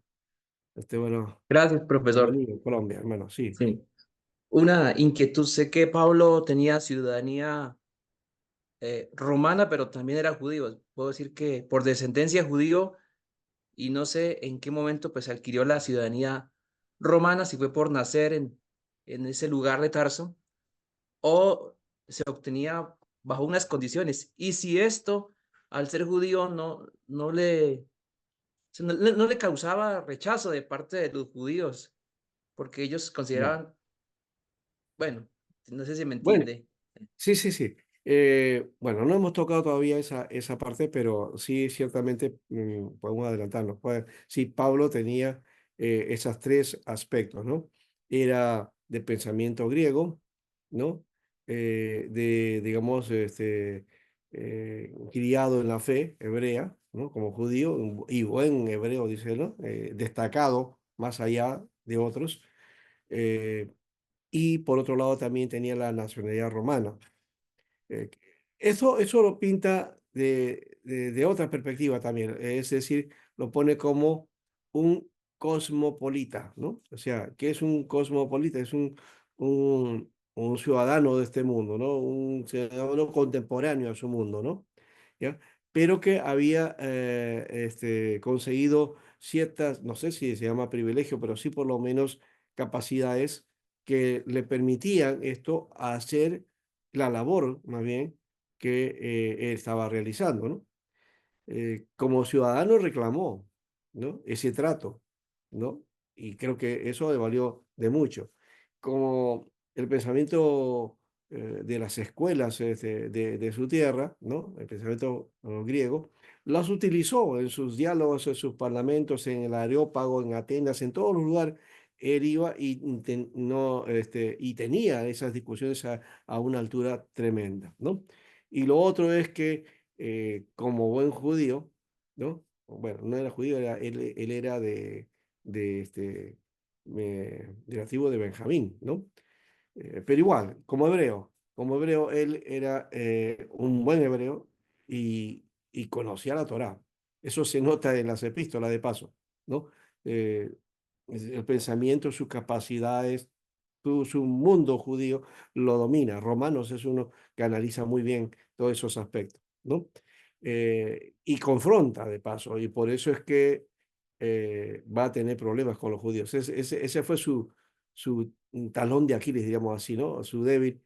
Bueno, Gracias, profesor. bienvenido, Colombia, hermano, sí. Sí. Una inquietud. Sé que Pablo tenía ciudadanía romana, pero también era judío. Puedo decir que por descendencia judío y no sé en qué momento pues adquirió la ciudadanía romana, si fue por nacer en ese lugar de Tarso o se obtenía bajo unas condiciones. Y si esto, al ser judío, no le causaba rechazo de parte de los judíos, porque ellos Ya. consideraban, bueno, no sé si me Bueno, entiende. sí, sí, sí. Bueno, no hemos tocado todavía esa parte, pero sí, ciertamente podemos adelantarnos. Sí, Pablo tenía esos tres aspectos, ¿no? Era de pensamiento griego, ¿no? Digamos, criado en la fe hebrea, ¿no? Como judío, y buen hebreo, dice, ¿no? Destacado más allá de otros. eh, y por otro lado también tenía la nacionalidad romana. Eh, eso lo pinta de otra perspectiva también, es decir, lo pone como un cosmopolita, ¿no? O sea, ¿qué es un cosmopolita? Es un ciudadano de este mundo, ¿no? Un ciudadano contemporáneo a su mundo, ¿no? ¿Ya? Pero que había conseguido ciertas, no sé si se llama privilegio, pero sí por lo menos capacidades que le permitían esto hacer la labor, más bien, que él estaba realizando, ¿no? Como ciudadano reclamó, ¿no? Ese trato, ¿no? Y creo que eso le valió de mucho. Como el pensamiento de las escuelas de su tierra, ¿no? El pensamiento griego, las utilizó en sus diálogos, en sus parlamentos, en el Areópago, en Atenas, en todos los lugares. Él iba no, y tenía esas discusiones a una altura tremenda, ¿no? Y lo otro es que como buen judío, ¿no? Bueno, no era judío, él era de la tribu de Benjamín, ¿no? Pero igual, como hebreo, él era un buen hebreo y conocía la Torá. Eso se nota en las epístolas de paso, ¿no? Eh, el pensamiento, sus capacidades, su mundo judío lo domina. Romanos es uno que analiza muy bien todos esos aspectos, ¿no? Y confronta de paso, y por eso es que va a tener problemas con los judíos. Ese fue su talón de Aquiles, digamos así, ¿no? Su débil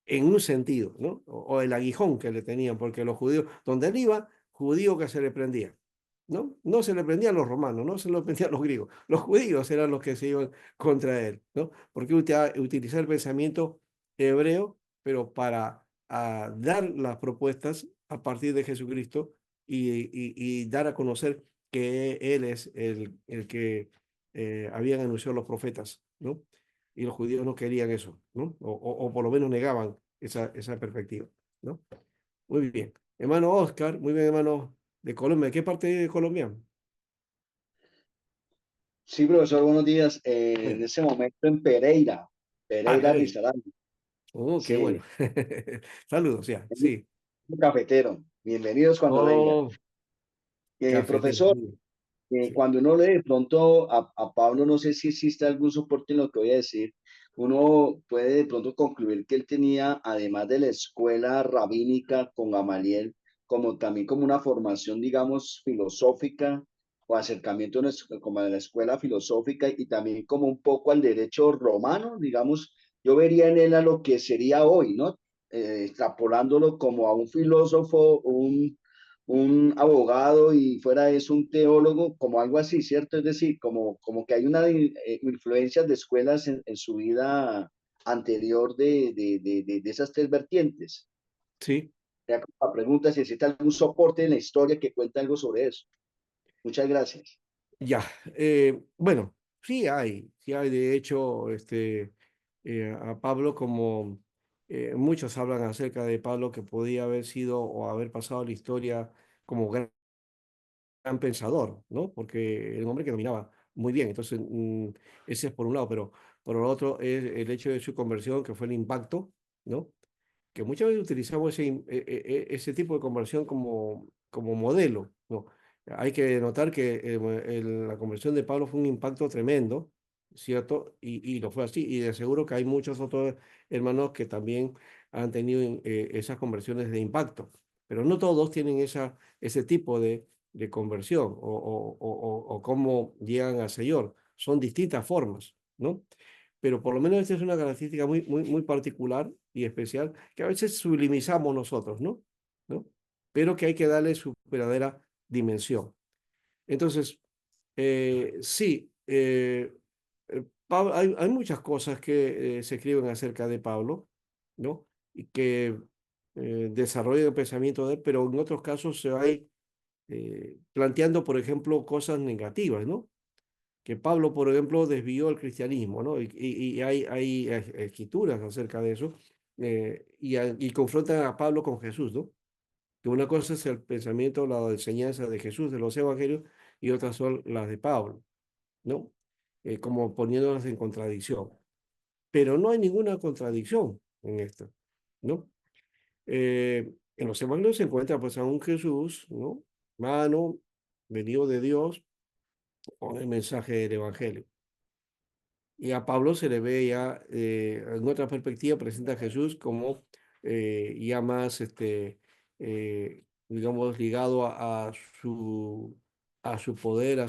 en un sentido, ¿no? O el aguijón que le tenían, porque los judíos, donde él iba, judío que se le prendía, ¿no? No se le prendían los romanos, no se le prendían los griegos, los judíos eran los que se iban contra él, ¿no? Porque utilizar el pensamiento hebreo, pero para dar las propuestas a partir de Jesucristo y dar a conocer que Él es el que habían anunciado los profetas, ¿no? Y los judíos no querían eso, ¿no? O por lo menos negaban esa perspectiva, ¿no? Muy bien. Hermano Oscar, muy bien, hermano de Colombia. ¿Qué parte de Colombia? Sí, profesor, buenos días. En Bueno, ese momento en Pereira, Pereira Pereira. Risaralda. Oh, qué Sí, bueno. Saludos, ya, sí. un cafetero. Bienvenidos cuando vengan. Oh, cafetero. Profesor, Sí, cuando uno lee de pronto a Pablo, no sé si existe algún soporte en lo que voy a decir, uno puede de pronto concluir que él tenía, además de la escuela rabínica con Gamaliel, como también como una formación, digamos, filosófica o acercamiento como a la escuela filosófica y también como un poco al derecho romano, digamos, yo vería en él a lo que sería hoy, ¿no? Extrapolándolo como a un filósofo, un abogado y fuera de eso un teólogo, como algo así, ¿cierto? Es decir, como que hay una influencia de escuelas en su vida anterior de esas tres vertientes. sí. La pregunta es si existe algún soporte en la historia que cuente algo sobre eso. Muchas gracias. Ya, bueno, sí hay, de hecho, a Pablo como muchos hablan acerca de Pablo que podía haber sido o haber pasado a la historia como gran pensador, ¿no? Porque era un hombre que dominaba muy bien, entonces ese es por un lado, pero por el otro es el hecho de su conversión, que fue el impacto, ¿no? Que muchas veces utilizamos ese tipo de conversión como modelo, ¿no? Hay que notar que la conversión de Pablo fue un impacto tremendo, ¿cierto? Y lo fue así, y de seguro que hay muchos otros hermanos que también han tenido esas conversiones de impacto, pero no todos tienen ese tipo de conversión o cómo llegan al Señor. Son distintas formas, ¿no? Pero por lo menos esta es una característica muy particular y especial que a veces sublimizamos nosotros, ¿no? ¿No? Pero que hay que darle su verdadera dimensión. Entonces, sí, hay muchas cosas que se escriben acerca de Pablo, ¿no? Y que desarrollan el pensamiento de él, pero en otros casos se va planteando, por ejemplo, cosas negativas, ¿no? Que Pablo, por ejemplo, desvió el cristianismo, ¿no? Y hay escrituras acerca de eso, y confrontan a Pablo con Jesús, ¿no? Que una cosa es el pensamiento, la enseñanza de Jesús, de los evangelios, y otras son las de Pablo, ¿no? Como poniéndolas en contradicción. Pero no hay ninguna contradicción en esto, ¿no? En los evangelios se encuentra pues a un Jesús, ¿no? Humano, venido de Dios, con el mensaje del evangelio. Y a Pablo se le ve ya, en otra perspectiva, presenta a Jesús como ya más, digamos, ligado a su poder,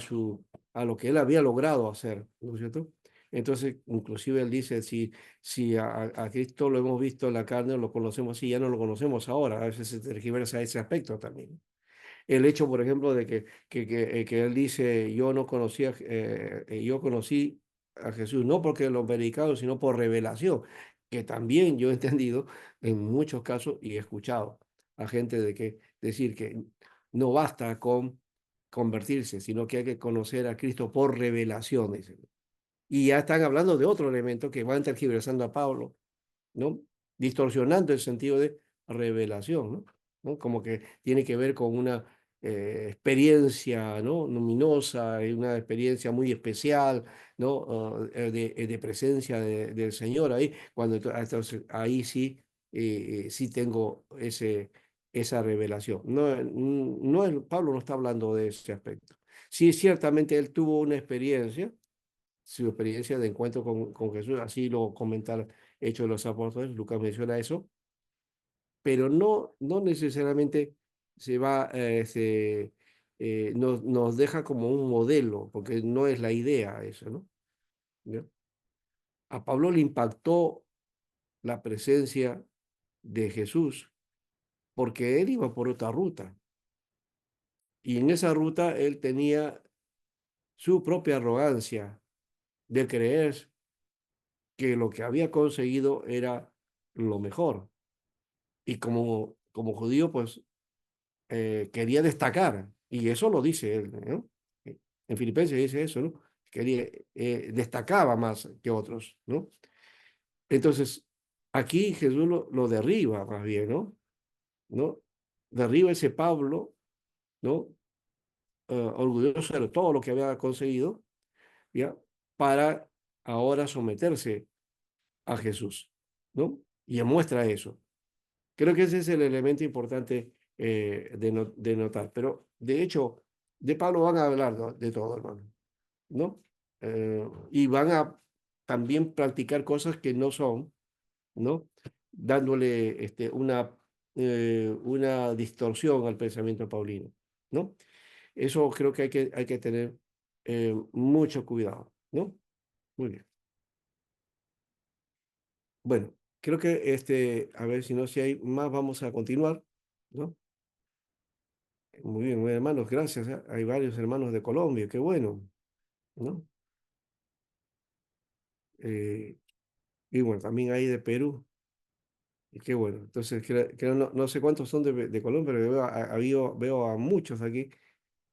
a lo que él había logrado hacer, ¿no es cierto? Entonces, inclusive él dice, si a Cristo lo hemos visto en la carne, lo conocemos así, ya no lo conocemos ahora. A veces se tergiversa ese aspecto también. El hecho, por ejemplo, de que él dice, yo no conocía, yo conocí a Jesús no porque lo predicado, sino por revelación, que también yo he entendido en muchos casos y he escuchado a gente decir que no basta con convertirse, sino que hay que conocer a Cristo por revelación, dicen. Y ya están hablando de otro elemento que van tergiversando a Pablo, ¿no? Distorsionando el sentido de revelación, ¿no? ¿No? Como que tiene que ver con una experiencia, ¿no? Luminosa, y una experiencia muy especial, ¿no? De presencia del Señor ahí, entonces, ahí sí, sí tengo esa revelación. Pablo no está hablando de ese aspecto. Sí, ciertamente él tuvo una experiencia, su experiencia de encuentro con Jesús, así lo comenta Hechos de los Apóstoles, Lucas menciona eso, pero no necesariamente se va, nos deja como un modelo, porque no es la idea eso, ¿no? ¿Ya? A Pablo le impactó la presencia de Jesús, porque él iba por otra ruta, y en esa ruta él tenía su propia arrogancia de creer que lo que había conseguido era lo mejor. Y como judío, pues quería destacar, y eso lo dice él, ¿no? En Filipenses dice eso, ¿no? Quería, destacaba más que otros, ¿no? Entonces, aquí Jesús lo derriba más bien, ¿no? ¿No? Derriba ese Pablo, ¿no? Orgulloso de todo lo que había conseguido, ¿ya? Para ahora someterse a Jesús, ¿no? Y demuestra eso. Creo que ese es el elemento importante de notar. Pero, de hecho, de Pablo van a hablar, ¿no? De todo, hermano, ¿no? Y van a también practicar cosas que no son, ¿no? Dándole una distorsión al pensamiento paulino, ¿no? Eso creo que hay que tener mucho cuidado, ¿no? Muy bien. Bueno, creo que a ver si no, si hay más, vamos a continuar, ¿no? Muy bien, muy hermanos, gracias. Hay varios hermanos de Colombia, qué bueno, ¿no? Eh, y bueno, también hay de Perú, qué bueno. Entonces, no sé cuántos son de Colombia, pero veo a muchos aquí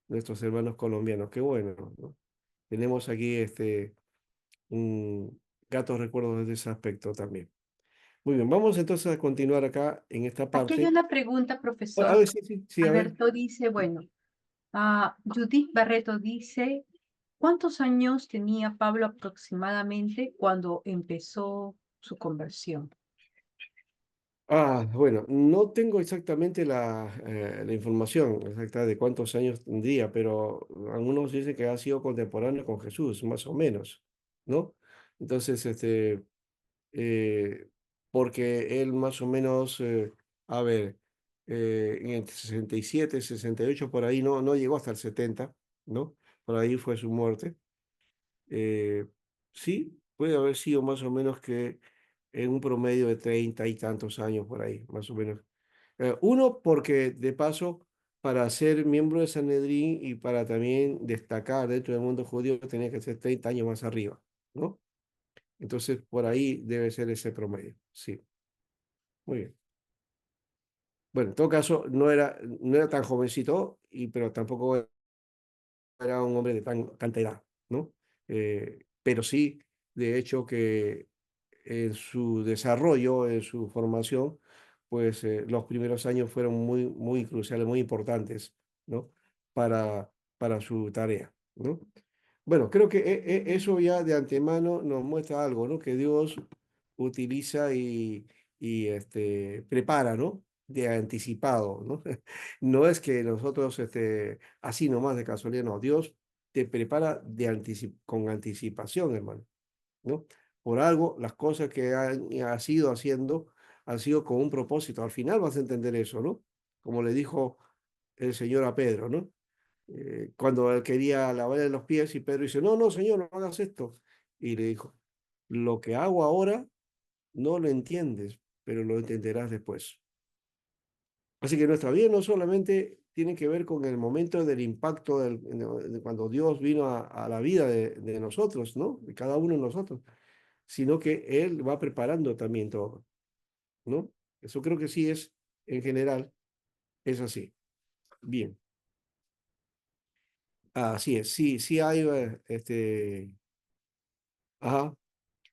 nuestros hermanos colombianos. Qué bueno, ¿no? Tenemos aquí un gratos recuerdos desde ese aspecto también. Muy bien, vamos entonces a continuar acá en esta Aquí hay parte. una pregunta, A profesor. ver, sí, a ver. Alberto dice, bueno, Judith Barreto dice, ¿cuántos años tenía Pablo aproximadamente cuando empezó su conversión? Bueno, no tengo exactamente la información exacta de cuántos años tendría, pero algunos dicen que ha sido contemporáneo con Jesús, más o menos, ¿no? Entonces, eh, porque él más o menos, a ver, en el 67, 68, por ahí, no llegó hasta el 70, ¿no? Por ahí fue su muerte. Eh, sí, puede haber sido más o menos que en un promedio de 30 y tantos años por ahí, más o menos. Uno, porque de paso, para ser miembro de Sanedrín y para también destacar dentro del mundo judío, tenía que ser 30 años más arriba, ¿no? Entonces, por ahí debe ser ese promedio. Sí, muy bien. Bueno, en todo caso, no era tan jovencito, pero tampoco era un hombre de tanta edad, ¿no? Pero sí, de hecho, que en su desarrollo, en su formación, pues los primeros años fueron muy, muy cruciales, muy importantes, ¿no? Para su tarea, ¿no? Bueno, creo que eso ya de antemano nos muestra algo, ¿no? Que Dios utiliza y prepara, ¿no? De anticipado, ¿no? No es que nosotros, así nomás de casualidad, no. Dios te prepara con anticipación, hermano, ¿no? Por algo, las cosas que has ido haciendo han sido con un propósito. Al final vas a entender eso, ¿no? Como le dijo el Señor a Pedro, ¿no? Cuando él quería lavarle los pies y Pedro dice, no, no, Señor, no hagas esto. Y le dijo, lo que hago ahora no lo entiendes, pero lo entenderás después. Así que nuestra vida no solamente tiene que ver con el momento del impacto de cuando Dios vino a la vida de nosotros, ¿no? De cada uno de nosotros, sino que Él va preparando también todo, ¿no? Eso creo que sí es, en general, es así. Bien, así es, sí, sí hay, ajá,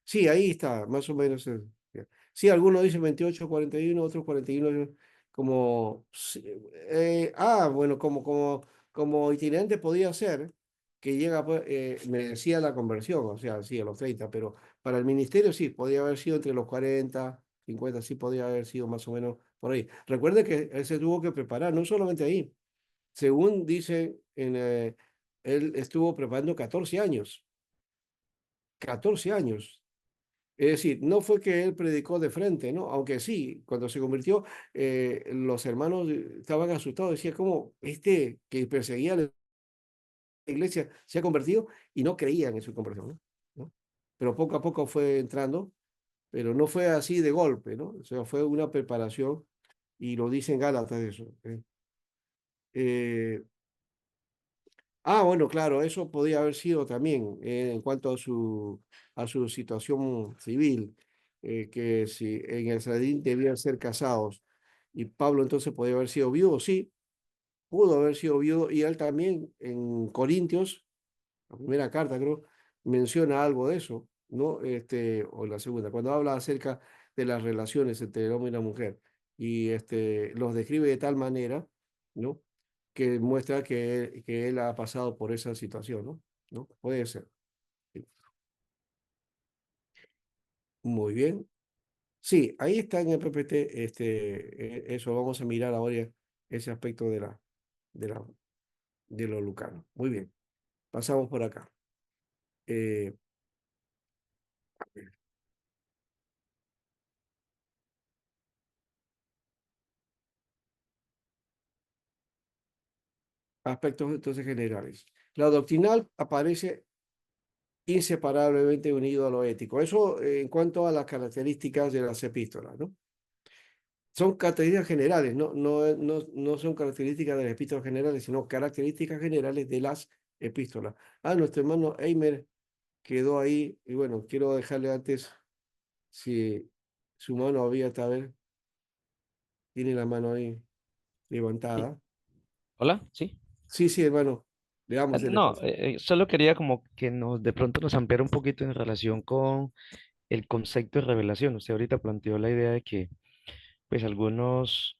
sí, ahí está, más o menos. Ya. Sí, algunos dicen 28, 41, otros 41, como, sí, bueno, como itinerante podía ser que llega, pues, me decía la conversión, o sea, sí, a los 30, pero para el ministerio sí, podía haber sido entre los 40, 50, sí, podía haber sido más o menos por ahí. Recuerde que él se tuvo que preparar, no solamente ahí, según dice, él estuvo preparando 14 años, 14 años. Es decir, no fue que él predicó de frente, ¿no? Aunque sí, cuando se convirtió, los hermanos estaban asustados, decía como que perseguía a la iglesia se ha convertido y no creían en su conversión, ¿no? ¿No? Pero poco a poco fue entrando, pero no fue así de golpe, ¿no? O sea, fue una preparación y lo dice en Gálatas eso. Eh, bueno, claro, eso podía haber sido también en cuanto a su situación civil, que si en el Sadín debían ser casados y Pablo entonces podía haber sido viudo, sí, pudo haber sido viudo y él también en Corintios, la primera carta creo, menciona algo de eso, ¿no? O la segunda, cuando habla acerca de las relaciones entre el hombre y la mujer y los describe de tal manera, ¿no? Que muestra que él ha pasado por esa situación, ¿no? ¿No? Puede ser. Sí. Muy bien. Sí, ahí está en el PPT, eso vamos a mirar ahora ese aspecto de la, de lo lucano. Muy bien, pasamos por acá. Eh, Aspectos entonces generales. La doctrinal aparece inseparablemente unido a lo ético. Eso en cuanto a las características de las epístolas, ¿no? Son características generales, no son características de las epístolas generales, sino características generales de las epístolas. Nuestro hermano Eimer quedó ahí, y bueno, quiero dejarle antes, si su mano abierta, a ver, tiene la mano ahí Sí. levantada. Hola, sí. Sí, sí, hermano. Leamos el No, Efesios. solo quería como que de pronto nos ampliara un poquito en relación con el concepto de revelación. Usted ahorita planteó la idea de que, pues, algunos,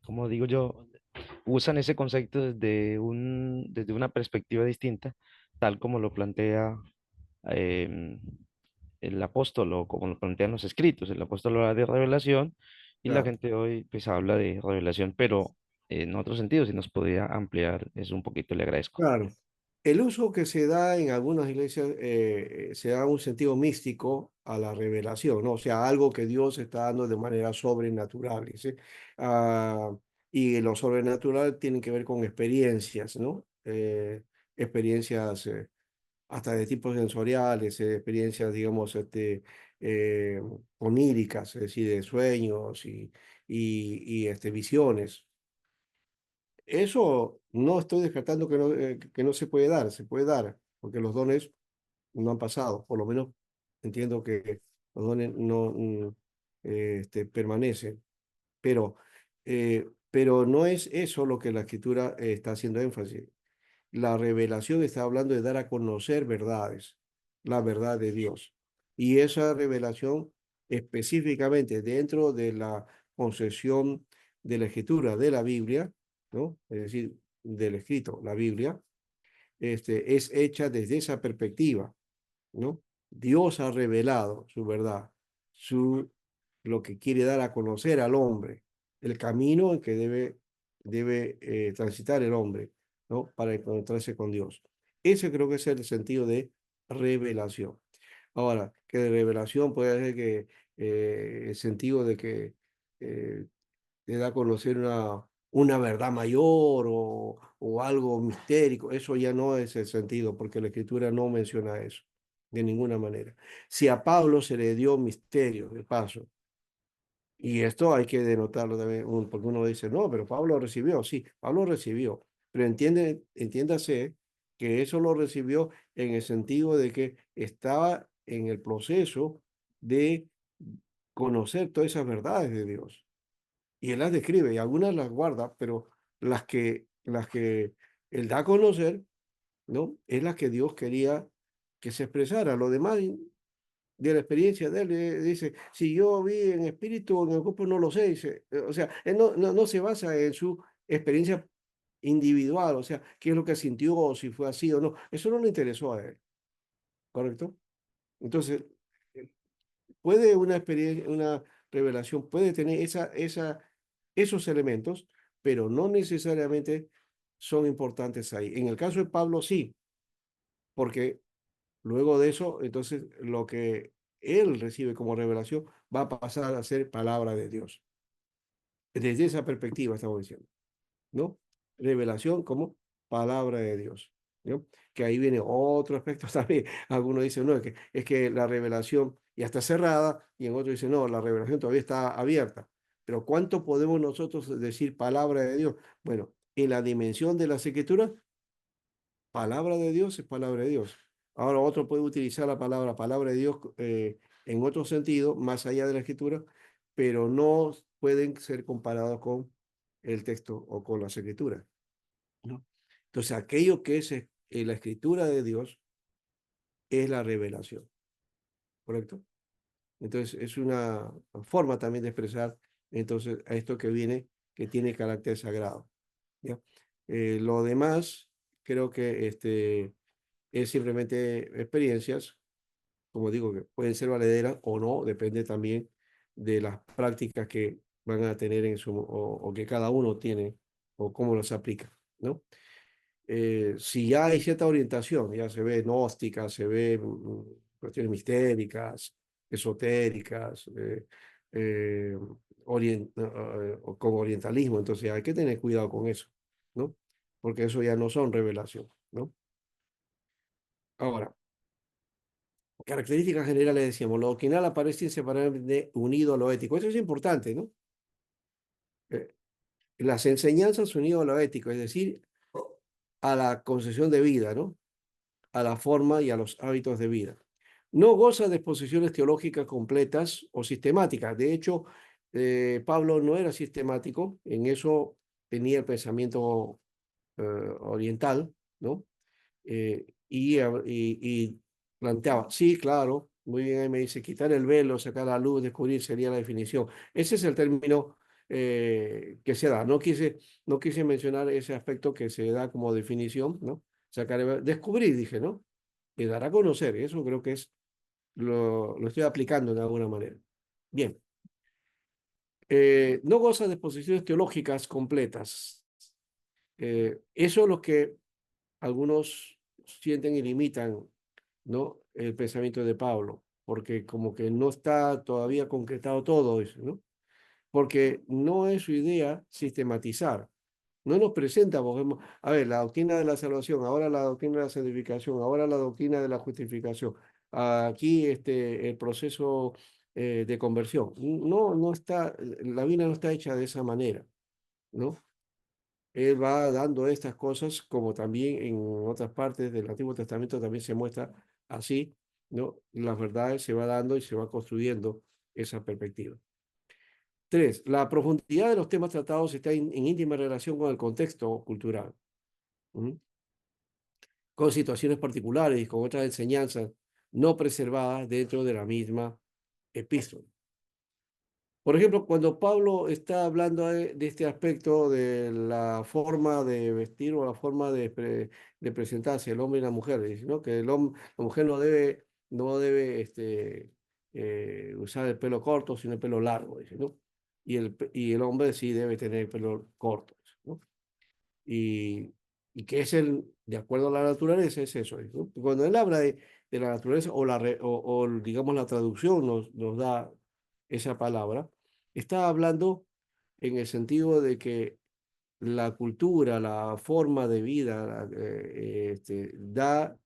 como digo yo, usan ese concepto desde una perspectiva distinta, tal como lo plantea em, el apóstol o como lo plantean los escritos. El apóstol habla de revelación y la Claro. gente hoy pues habla de revelación, pero en otro sentido, si nos podía ampliar eso un poquito, le agradezco. Claro. El uso que se da en algunas iglesias se da un sentido místico a la revelación, ¿no? O sea, algo que Dios está dando de manera sobrenatural, ¿sí? Ah, y lo sobrenatural tiene que ver con experiencias, ¿no? Experiencias hasta de tipos sensoriales, experiencias, digamos, eh, oníricas, es decir, de sueños y visiones. Eso no estoy descartando que no se puede dar, se puede dar, porque los dones no han pasado, por lo menos entiendo que los dones no permanecen, pero no es eso lo que la escritura está haciendo énfasis. La revelación está hablando de dar a conocer verdades, la verdad de Dios. Y esa revelación específicamente dentro de la concesión de la escritura de la Biblia, ¿no? Es decir, del escrito, la Biblia, es hecha desde esa perspectiva, ¿no? Dios ha revelado su verdad, lo que quiere dar a conocer al hombre, el camino en que debe transitar el hombre, ¿no? Para encontrarse con Dios. Ese creo que es el sentido de revelación. Ahora, que de revelación puede ser que el sentido de que eh, te da a conocer una verdad mayor o algo mistérico, eso ya no es el sentido, porque la escritura no menciona eso de ninguna manera. Si a Pablo se le dio misterio, de paso, y esto hay que denotarlo también, porque uno dice, no, pero Pablo recibió, sí, Pablo recibió, pero entiéndase que eso lo recibió en el sentido de que estaba en el proceso de conocer todas esas verdades de Dios. Y él las describe, y algunas las guarda, pero las que él da a conocer, ¿no? Es las que Dios quería que se expresara. Lo demás de la experiencia de él, dice, si yo vi en espíritu o en el cuerpo, no lo sé, dice. O sea, él no se basa en su experiencia individual, o sea, qué es lo que sintió, o si fue así o no. Eso no le interesó a él, ¿correcto? Entonces, eh, puede una experiencia, una revelación, puede tener esos elementos, pero no necesariamente son importantes ahí. En el caso de Pablo, sí, porque luego de eso, entonces lo que él recibe como revelación va a pasar a ser palabra de Dios. Desde esa perspectiva estamos diciendo, ¿no? Revelación como palabra de Dios, ¿no? Que ahí viene otro aspecto también. Algunos dicen, no, es que la revelación ya está cerrada, y en otro dicen, no, la revelación todavía está abierta. Pero ¿cuánto podemos nosotros decir palabra de Dios? Bueno, en la dimensión de las escrituras, palabra de Dios es palabra de Dios. Ahora otro puede utilizar la palabra de Dios en otro sentido, más allá de la escritura, pero no pueden ser comparados con el texto o con las escrituras, ¿no? Entonces, aquello que es la escritura de Dios es la revelación, ¿correcto? Entonces, es una forma también de expresar entonces a esto que viene, que tiene carácter sagrado, ¿ya? Lo demás, creo que es simplemente experiencias, como digo, que pueden ser valederas o no, depende también de las prácticas que van a tener o que cada uno tiene o cómo las aplica, ¿no? Si ya hay cierta orientación, ya se ve gnóstica, se ve cuestiones mistéricas, esotéricas, eh, o con orientalismo, entonces hay que tener cuidado con eso, ¿no? Porque eso ya no son revelación, ¿no? Ahora, características generales decíamos, lo doctrinal aparece inseparablemente unido a lo ético. Eso es importante, ¿no? Eh, las enseñanzas unidas a lo ético, es decir, a la concepción de vida, ¿no? A la forma y a los hábitos de vida. No goza de exposiciones teológicas completas o sistemáticas. De hecho, Pablo no era sistemático, en eso tenía el pensamiento oriental, ¿no? Y planteaba, sí, claro, muy bien, ahí me dice, quitar el velo, sacar la luz, descubrir sería la definición. Ese es el término que se da. No quise mencionar ese aspecto que se da como definición, ¿no? Sacar descubrir, dije, ¿no? Y dar a conocer, eso creo que es, lo estoy aplicando de alguna manera. Bien. No goza de posiciones teológicas completas. Eso es lo que algunos sienten y limitan, ¿no? El pensamiento de Pablo, porque como que no está todavía concretado todo eso, ¿no? Porque no es su idea sistematizar. No nos presenta, por ejemplo, a ver, la doctrina de la salvación, ahora la doctrina de la santificación, ahora la doctrina de la justificación, aquí el proceso de conversión. No, no está, la Biblia no está hecha de esa manera, ¿no? Él va dando estas cosas como también en otras partes del Antiguo Testamento también se muestra así, ¿no? Las verdades se va dando y se va construyendo esa perspectiva. 3. La profundidad de los temas tratados está en íntima relación con el contexto cultural, ¿m? Con situaciones particulares y con otras enseñanzas no preservadas dentro de la misma epístola. Por ejemplo, cuando Pablo está hablando de este aspecto de la forma de vestir o la forma de presentarse el hombre y la mujer, dice, ¿no? Que la mujer no debe usar el pelo corto, sino el pelo largo, dice, ¿no? Y el hombre sí debe tener el pelo corto, ¿no? Y, y que es de acuerdo a la naturaleza, es eso, ¿no? Cuando él habla de la naturaleza o digamos la traducción nos da esa palabra, está hablando en el sentido de que la cultura, la forma de vida, da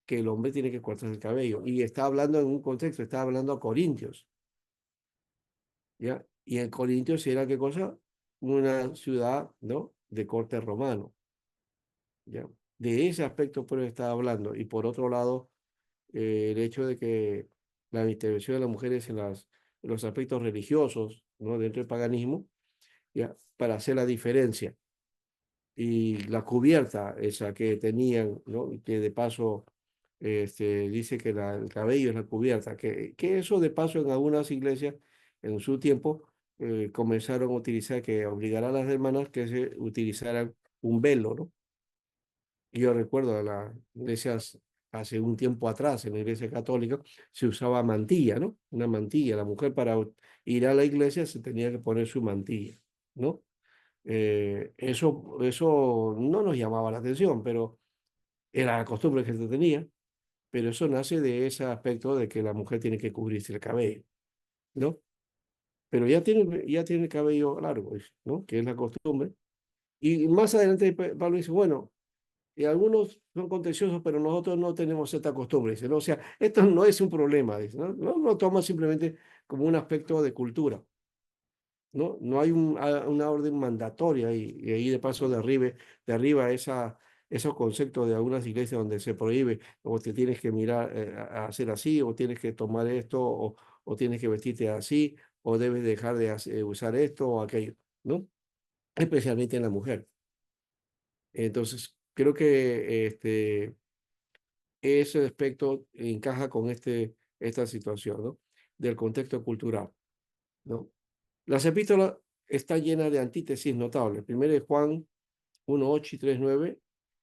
que el hombre tiene que cortarse el cabello. Y está hablando en un contexto, está hablando a Corintios, ¿ya? Y en Corintios era qué cosa? Una ciudad, ¿no? De corte romano, ¿ya? De ese aspecto pues está hablando. Y por otro lado, el hecho de que la intervención de las mujeres en los aspectos religiosos, ¿no? Dentro del paganismo, ¿ya? Para hacer la diferencia. Y la cubierta esa que tenían, ¿no? Y que de paso dice que el cabello es la cubierta, que eso de paso en algunas iglesias en su tiempo comenzaron a utilizar, que obligará a las hermanas que se utilizaran un velo, ¿no? Y yo recuerdo a las iglesias hace un tiempo atrás, en la iglesia católica, se usaba mantilla, ¿no? Una mantilla. La mujer para ir a la iglesia se tenía que poner su mantilla, ¿no? Eso no nos llamaba la atención, pero era la costumbre que se tenía, pero eso nace de ese aspecto de que la mujer tiene que cubrirse el cabello, ¿no? Pero ya tiene el cabello largo, ¿no? Que es la costumbre. Y más adelante Pablo dice, bueno, y algunos son contenciosos, pero nosotros no tenemos esta costumbre, dice, ¿no? O sea, esto no es un problema, dice, ¿no? No lo toma simplemente como un aspecto de cultura. ¿No? No hay una orden mandatoria y ahí de paso de arriba esos conceptos de algunas iglesias donde se prohíbe o te tienes que mirar a hacer así o tienes que tomar esto o tienes que vestirte así o debes dejar de usar esto o aquello, ¿no? Especialmente en la mujer. Entonces, creo que ese aspecto encaja con esta situación, ¿no? Del contexto cultural, ¿no? Las epístolas están llenas de antítesis notables. Primero es Juan 1:8 y 3:9.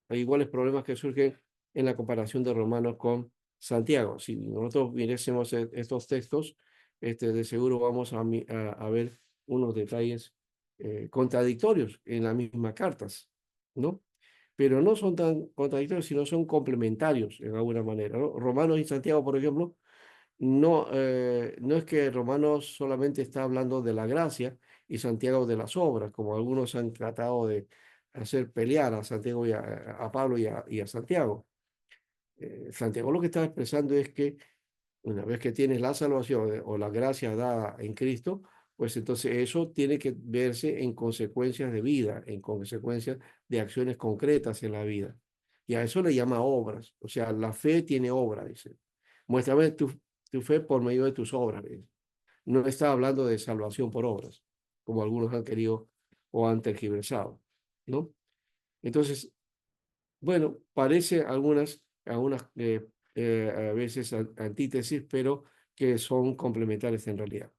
Hay iguales problemas que surgen en la comparación de Romanos con Santiago. Si nosotros mirásemos estos textos, de seguro vamos a ver unos detalles contradictorios en las mismas cartas, ¿no? Pero no son tan contradictorios, sino son complementarios en alguna manera, ¿no? Romanos y Santiago, por ejemplo, no es que Romanos solamente está hablando de la gracia y Santiago de las obras, como algunos han tratado de hacer pelear a Santiago a Pablo y a Santiago. Santiago lo que está expresando es que una vez que tienes la salvación o la gracia dada en Cristo, pues entonces eso tiene que verse en consecuencias de vida, en consecuencias de acciones concretas en la vida. Y a eso le llama obras. O sea, la fe tiene obra, dice. Muéstrame tu fe por medio de tus obras, dice. No está hablando de salvación por obras, como algunos han querido o han tergiversado, ¿no? Entonces, bueno, parece algunas a veces antítesis, pero que son complementarias en realidad.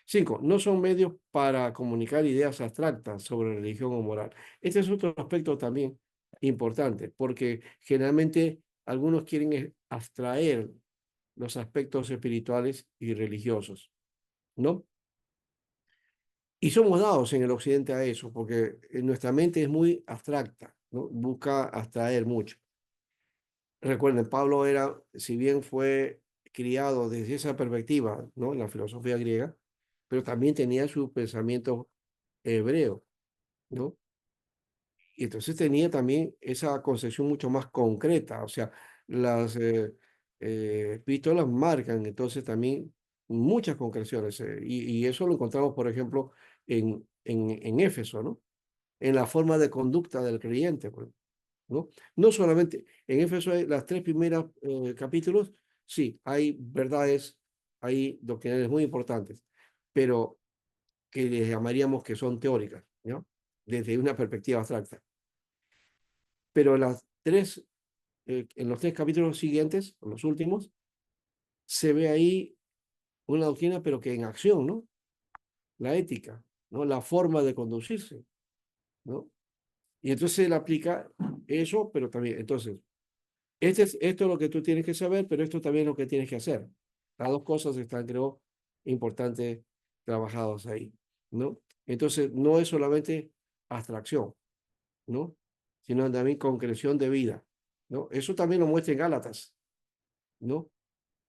5. No son medios para comunicar ideas abstractas sobre religión o moral. Este es otro aspecto también importante, porque generalmente algunos quieren abstraer los aspectos espirituales y religiosos, ¿no? Y somos dados en el occidente a eso, porque nuestra mente es muy abstracta, ¿no? Busca abstraer mucho. Recuerden, Pablo era, si bien fue criado desde esa perspectiva, ¿no? En la filosofía griega, pero también tenía su pensamiento hebreo, ¿no? Y entonces tenía también esa concepción mucho más concreta, o sea, las epístolas marcan entonces también muchas concreciones, y eso lo encontramos, por ejemplo, en Éfeso, ¿no? En la forma de conducta del creyente, pues, ¿no? No solamente en Éfeso, las tres primeras capítulos, sí, hay verdades, hay doctrinales muy importantes, pero que les llamaríamos que son teóricas, ¿no? Desde una perspectiva abstracta. Pero en los tres capítulos siguientes, en los últimos, se ve ahí una doctrina, pero que en acción, ¿no? La ética, ¿no? La forma de conducirse, ¿no? Y entonces él aplica eso, pero también, entonces, esto es lo que tú tienes que saber, pero esto también es lo que tienes que hacer. Las dos cosas están, creo, importantes trabajados ahí, ¿no? Entonces, no es solamente abstracción, ¿no? Sino también concreción de vida, ¿no? Eso también lo muestra en Gálatas, ¿no?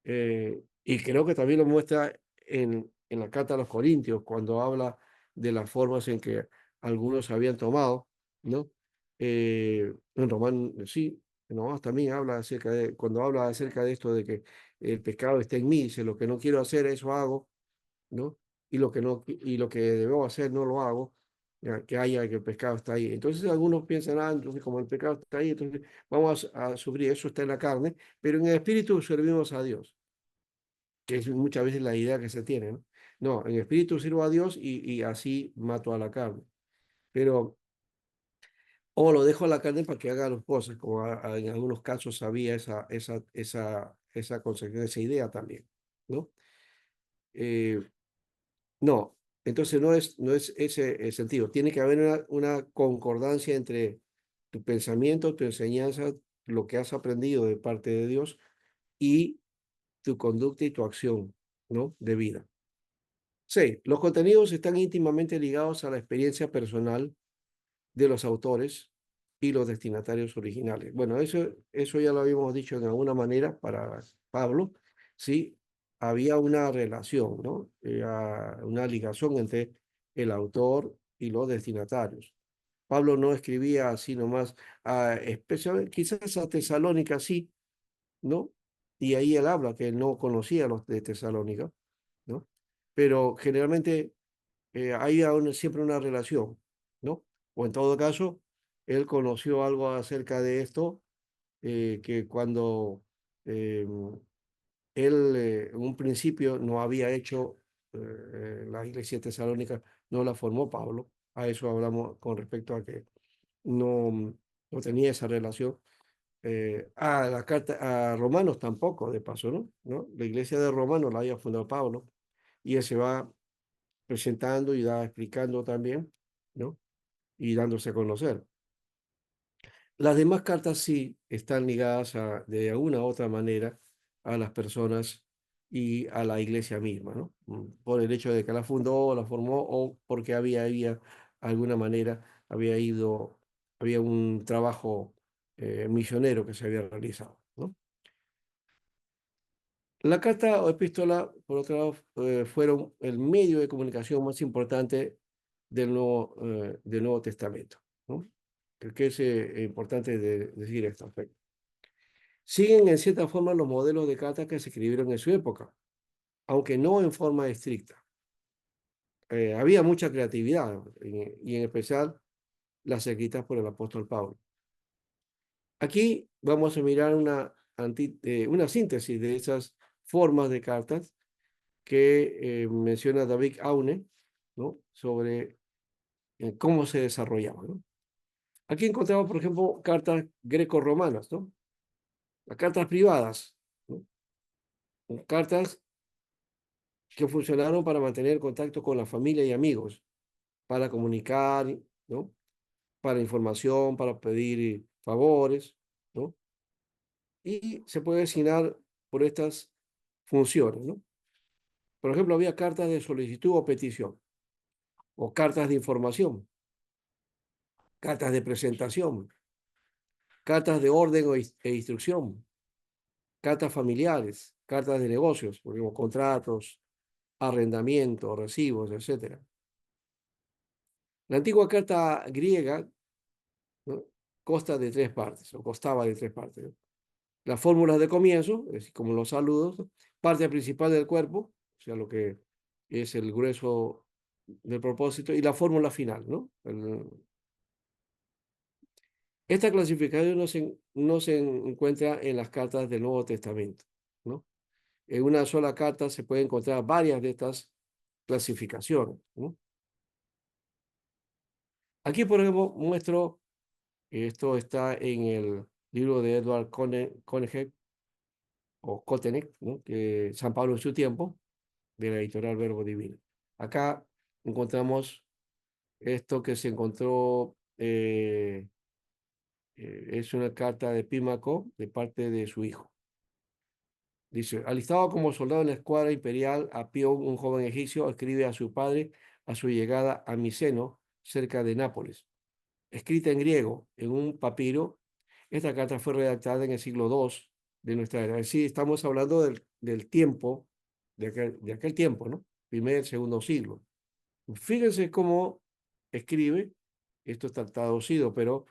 Y creo que también lo muestra en la carta a los Corintios, cuando habla de las formas en que algunos habían tomado, ¿no? En Román, sí, en Romanos también habla acerca cuando habla acerca de esto de que el pecado está en mí, dice, lo que no quiero hacer, eso hago, ¿no? Y lo que debo hacer, no lo hago, ya, que el pecado está ahí. Entonces algunos piensan, entonces como el pecado está ahí, entonces vamos a sufrir, eso está en la carne, pero en el espíritu servimos a Dios, que es muchas veces la idea que se tiene, ¿no? No, en espíritu sirvo a Dios y así mato a la carne. Pero, o lo dejo a la carne para que haga las cosas, como en algunos casos había esa concepción, esa idea también, ¿no? Eh, no, entonces no es ese el sentido. Tiene que haber una concordancia entre tu pensamiento, tu enseñanza, lo que has aprendido de parte de Dios y tu conducta y tu acción, ¿no? De vida. 6. Los contenidos están íntimamente ligados a la experiencia personal de los autores y los destinatarios originales. Bueno, eso ya lo habíamos dicho de alguna manera para Pablo, ¿sí? Había una relación, ¿no? Una ligación entre el autor y los destinatarios. Pablo no escribía así nomás, especialmente, quizás a Tesalónica sí, ¿no? Y ahí él habla que él no conocía a los de Tesalónica, ¿no? Pero generalmente hay siempre una relación, ¿no? O en todo caso, él conoció algo acerca de esto, que cuando eh, él en un principio no había hecho la iglesia tesalónica, no la formó Pablo. A eso hablamos con respecto a que no tenía esa relación. La carta a Romanos tampoco, de paso, ¿no? La iglesia de Romanos la había fundado Pablo y él se va presentando y explicando también, ¿no? Y dándose a conocer. Las demás cartas sí están ligadas de alguna u otra manera a las personas y a la iglesia misma, ¿no? Por el hecho de que la fundó o la formó o porque había alguna manera, había un trabajo misionero que se había realizado, ¿no? La carta o epístola, por otro lado, fueron el medio de comunicación más importante del Nuevo Testamento, ¿no? Creo que es importante decir esto. Siguen en cierta forma los modelos de cartas que se escribieron en su época, aunque no en forma estricta. Había mucha creatividad y en especial las escritas por el apóstol Pablo. Aquí vamos a mirar una síntesis de esas formas de cartas que menciona David Aune, ¿no? Sobre cómo se desarrollaban, ¿no? Aquí encontramos, por ejemplo, cartas greco-romanas, ¿no? Las cartas privadas, ¿no? Cartas que funcionaron para mantener contacto con la familia y amigos, para comunicar, ¿no? Para información, para pedir favores, ¿no? Y se puede designar por estas funciones, ¿no? Por ejemplo, había cartas de solicitud o petición, o cartas de información, cartas de presentación, cartas de orden e instrucción, cartas familiares, cartas de negocios, por ejemplo, contratos, arrendamientos, recibos, etc. La antigua carta griega, ¿no? Consta de 3 partes, o constaba de 3 partes, ¿no? Las fórmulas de comienzo, es decir, como los saludos, ¿no? Parte principal del cuerpo, o sea, lo que es el grueso del propósito, y la fórmula final, ¿no? Esta clasificación no se encuentra en las cartas del Nuevo Testamento, ¿no? En una sola carta se pueden encontrar varias de estas clasificaciones, ¿no? Aquí, por ejemplo, muestro, esto está en el libro de Edward Conehead, o Cotenek, ¿no? Que San Pablo en su tiempo, de la editorial Verbo Divino. Acá encontramos esto que se encontró, es una carta de Pímaco de parte de su hijo. Dice, alistado como soldado en la escuadra imperial, Apión, un joven egipcio, escribe a su padre a su llegada a Miceno, cerca de Nápoles. Escrita en griego, en un papiro, esta carta fue redactada en el siglo II de nuestra era. Es decir, estamos hablando del tiempo, de aquel tiempo, ¿no? Primer, segundo siglo. Fíjense cómo escribe, esto está traducido, pero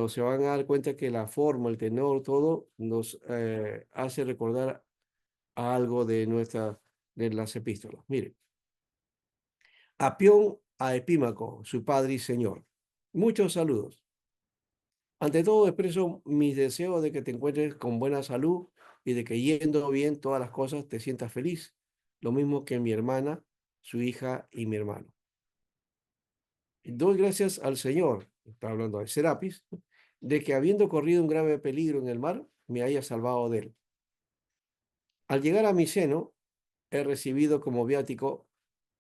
se van a dar cuenta que la forma, el tenor, todo nos hace recordar algo de las epístolas. Mire, Apión a Epímaco, su padre y señor. Muchos saludos. Ante todo, expreso mis deseos de que te encuentres con buena salud y de que yendo bien todas las cosas te sientas feliz, lo mismo que mi hermana, su hija y mi hermano. Doy gracias al Señor, está hablando de Serapis, de que habiendo corrido un grave peligro en el mar, me haya salvado de él. Al llegar a mi seno, he recibido como viático,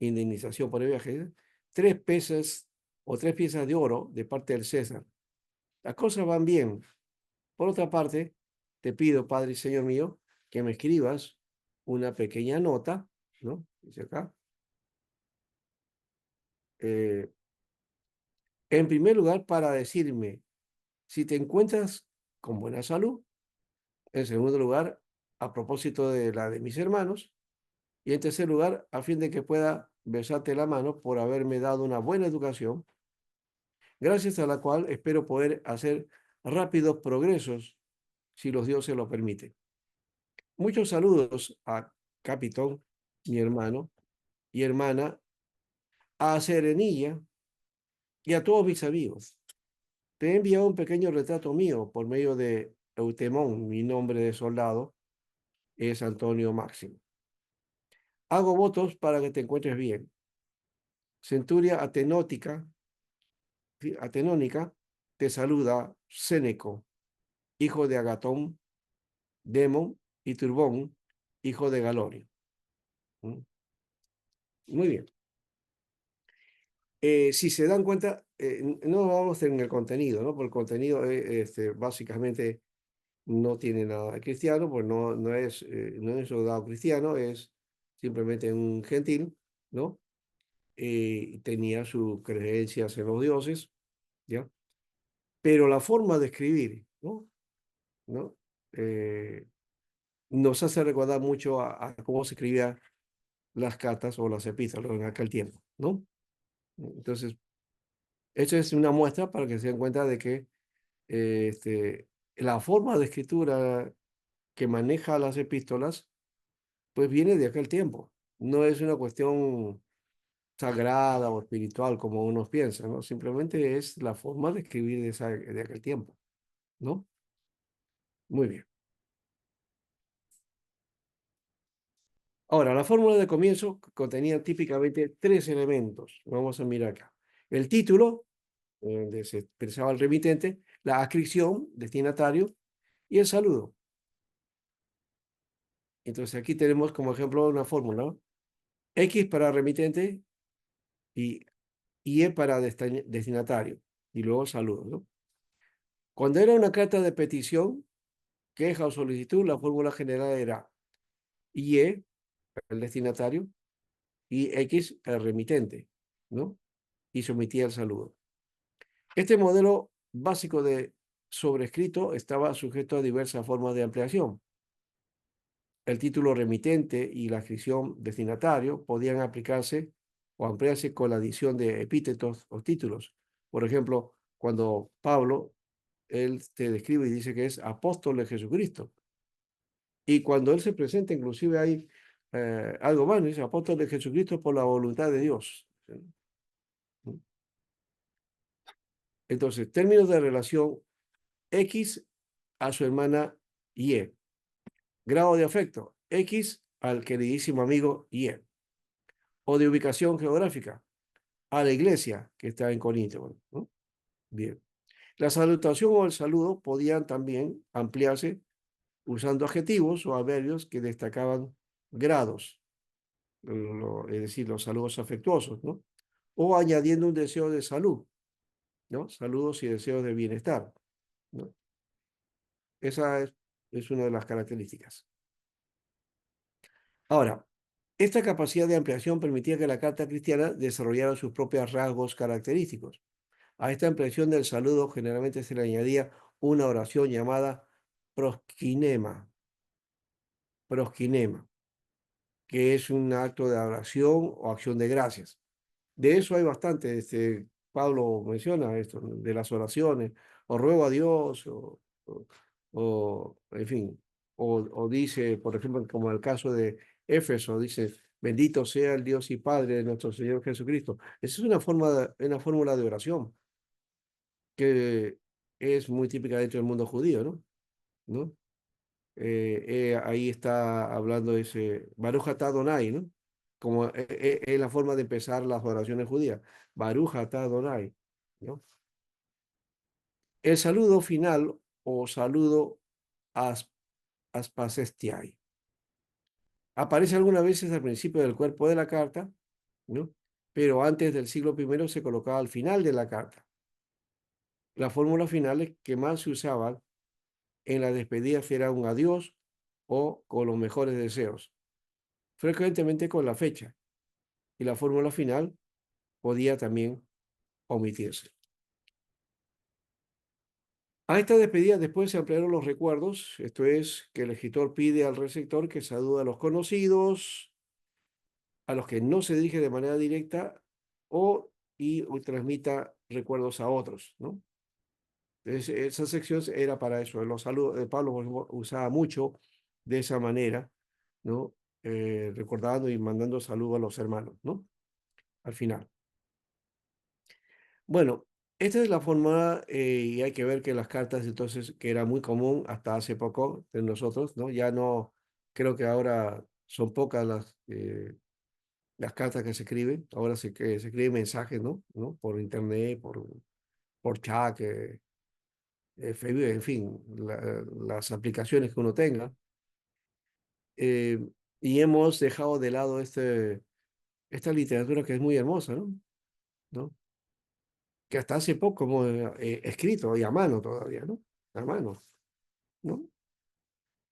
indemnización por el viaje, 3 piezas de oro de parte del César. Las cosas van bien. Por otra parte, te pido, Padre y Señor mío, que me escribas una pequeña nota, ¿no? Dice acá. En primer lugar, para decirme si te encuentras con buena salud. En segundo lugar, a propósito de la de mis hermanos. Y en tercer lugar, a fin de que pueda besarte la mano por haberme dado una buena educación, gracias a la cual espero poder hacer rápidos progresos, si los dioses lo permiten. Muchos saludos a Capitón, mi hermano y hermana, a Serenilla y a todos mis amigos. Te he enviado un pequeño retrato mío por medio de Eutemón, mi nombre de soldado es Antonio Máximo. Hago votos para que te encuentres bien. Centuria Atenónica te saluda Séneco, hijo de Agatón, Demón y Turbón, hijo de Galorio. Muy bien. Si se dan cuenta, no vamos en el contenido, ¿no? Porque el contenido básicamente no tiene nada de cristiano, pues no es un soldado cristiano, es simplemente un gentil, ¿no? Tenía sus creencias en los dioses, ¿ya? Pero la forma de escribir, ¿no? Eh, nos hace recordar mucho a cómo se escribían las cartas o las epístolas en aquel tiempo, ¿no? Entonces, eso es una muestra para que se den cuenta de que la forma de escritura que maneja las epístolas, pues viene de aquel tiempo. No es una cuestión sagrada o espiritual como unos piensan, ¿no? Simplemente es la forma de escribir de aquel tiempo, ¿no? Muy bien. Ahora, la fórmula de comienzo contenía típicamente 3 elementos. Vamos a mirar acá. El título, donde se expresaba el remitente, la adscripción, destinatario, y el saludo. Entonces aquí tenemos como ejemplo una fórmula, ¿no? X para remitente y Y para destinatario, y luego saludo, ¿no? Cuando era una carta de petición, queja o solicitud, la fórmula general era Y, el destinatario, y X, el remitente, ¿no? Y sometía el saludo. Este modelo básico de sobrescrito estaba sujeto a diversas formas de ampliación. El título remitente y la adscripción destinatario podían aplicarse o ampliarse con la adición de epítetos o títulos. Por ejemplo, cuando Pablo, él te describe y dice que es apóstol de Jesucristo. Y cuando él se presenta, inclusive hay algo más, dice apóstol de Jesucristo por la voluntad de Dios. Entonces, términos de relación X a su hermana Y. Grado de afecto, X al queridísimo amigo Y. O de ubicación geográfica, a la iglesia que está en Corinto, ¿no? Bien. La salutación o el saludo podían también ampliarse usando adjetivos o adverbios que destacaban grados, es decir, los saludos afectuosos, ¿no? O añadiendo un deseo de salud, ¿no? Saludos y deseos de bienestar, ¿no? Esa es una de las características. Ahora, esta capacidad de ampliación permitía que la carta cristiana desarrollara sus propios rasgos característicos. A esta ampliación del saludo generalmente se le añadía una oración llamada proskinema, que es un acto de oración o acción de gracias. De eso hay bastante, Pablo menciona esto, ¿no? De las oraciones, o ruego a Dios, en fin, o dice, por ejemplo, como el caso de Éfeso, dice, bendito sea el Dios y Padre de nuestro Señor Jesucristo. Esa es una fórmula de oración que es muy típica dentro del mundo judío, ¿no? ¿No? Ahí está hablando ese Baruch atah Adonai, ¿no? Como es la forma de empezar las oraciones judías. Baruch atah Adonai, ¿no? El saludo final o saludo aspasestiai aparece algunas veces al principio del cuerpo de la carta, ¿no? Pero antes del siglo I se colocaba al final de la carta. Las fórmulas finales que más se usaban en las despedidas era un adiós o con los mejores deseos, frecuentemente con la fecha, y la fórmula final podía también omitirse. A esta despedida después se ampliaron los recuerdos, esto es, que el escritor pide al receptor que salude a los conocidos, a los que no se dirige de manera directa o transmita recuerdos a otros, ¿no? Entonces, esa sección era para eso, los saludos de Pablo usaba mucho de esa manera, ¿no? Recordando y mandando saludos a los hermanos, ¿no? Al final. Bueno, esta es la forma, y hay que ver que las cartas entonces, que era muy común hasta hace poco de nosotros, ¿no? Ya no, creo que ahora son pocas las cartas que se escriben, ahora se escriben mensajes, ¿no? Por internet, por chat, Facebook, en fin, las aplicaciones que uno tenga. Y hemos dejado de lado esta literatura que es muy hermosa, ¿no? Que hasta hace poco hemos escrito y a mano todavía, ¿no? A mano, ¿no?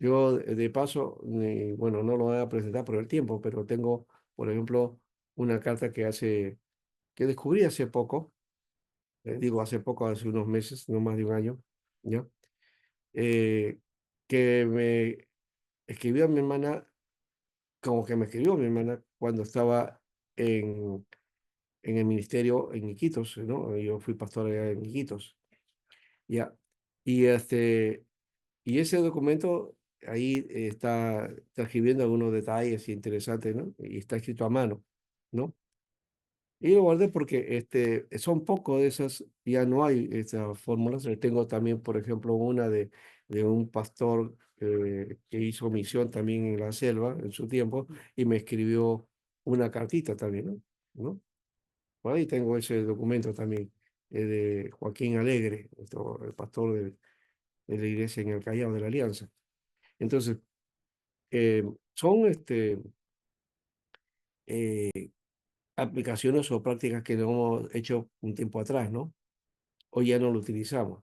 Yo, de paso, bueno, no lo voy a presentar por el tiempo, pero tengo, por ejemplo, una carta que descubrí hace poco, digo hace poco, hace unos meses, no más de un año, ¿ya? Que me escribió mi hermana, como que me escribió mi hermana cuando estaba en el ministerio en Iquitos, ¿no? Yo fui pastor allá en Iquitos, ¿ya? Y y ese documento ahí está escribiendo algunos detalles interesantes, ¿no? Y está escrito a mano, ¿no? Y lo guardé porque son pocos de esas, ya no hay esas fórmulas. Tengo también, por ejemplo, una de un pastor que hizo misión también en la selva en su tiempo y me escribió una cartita también, ¿no? Por ahí tengo ese documento también. de Joaquín Alegre, el pastor de la iglesia en el Callao de la Alianza. Entonces, son eh, aplicaciones o prácticas que no hemos hecho un tiempo atrás, ¿no? Hoy ya no lo utilizamos.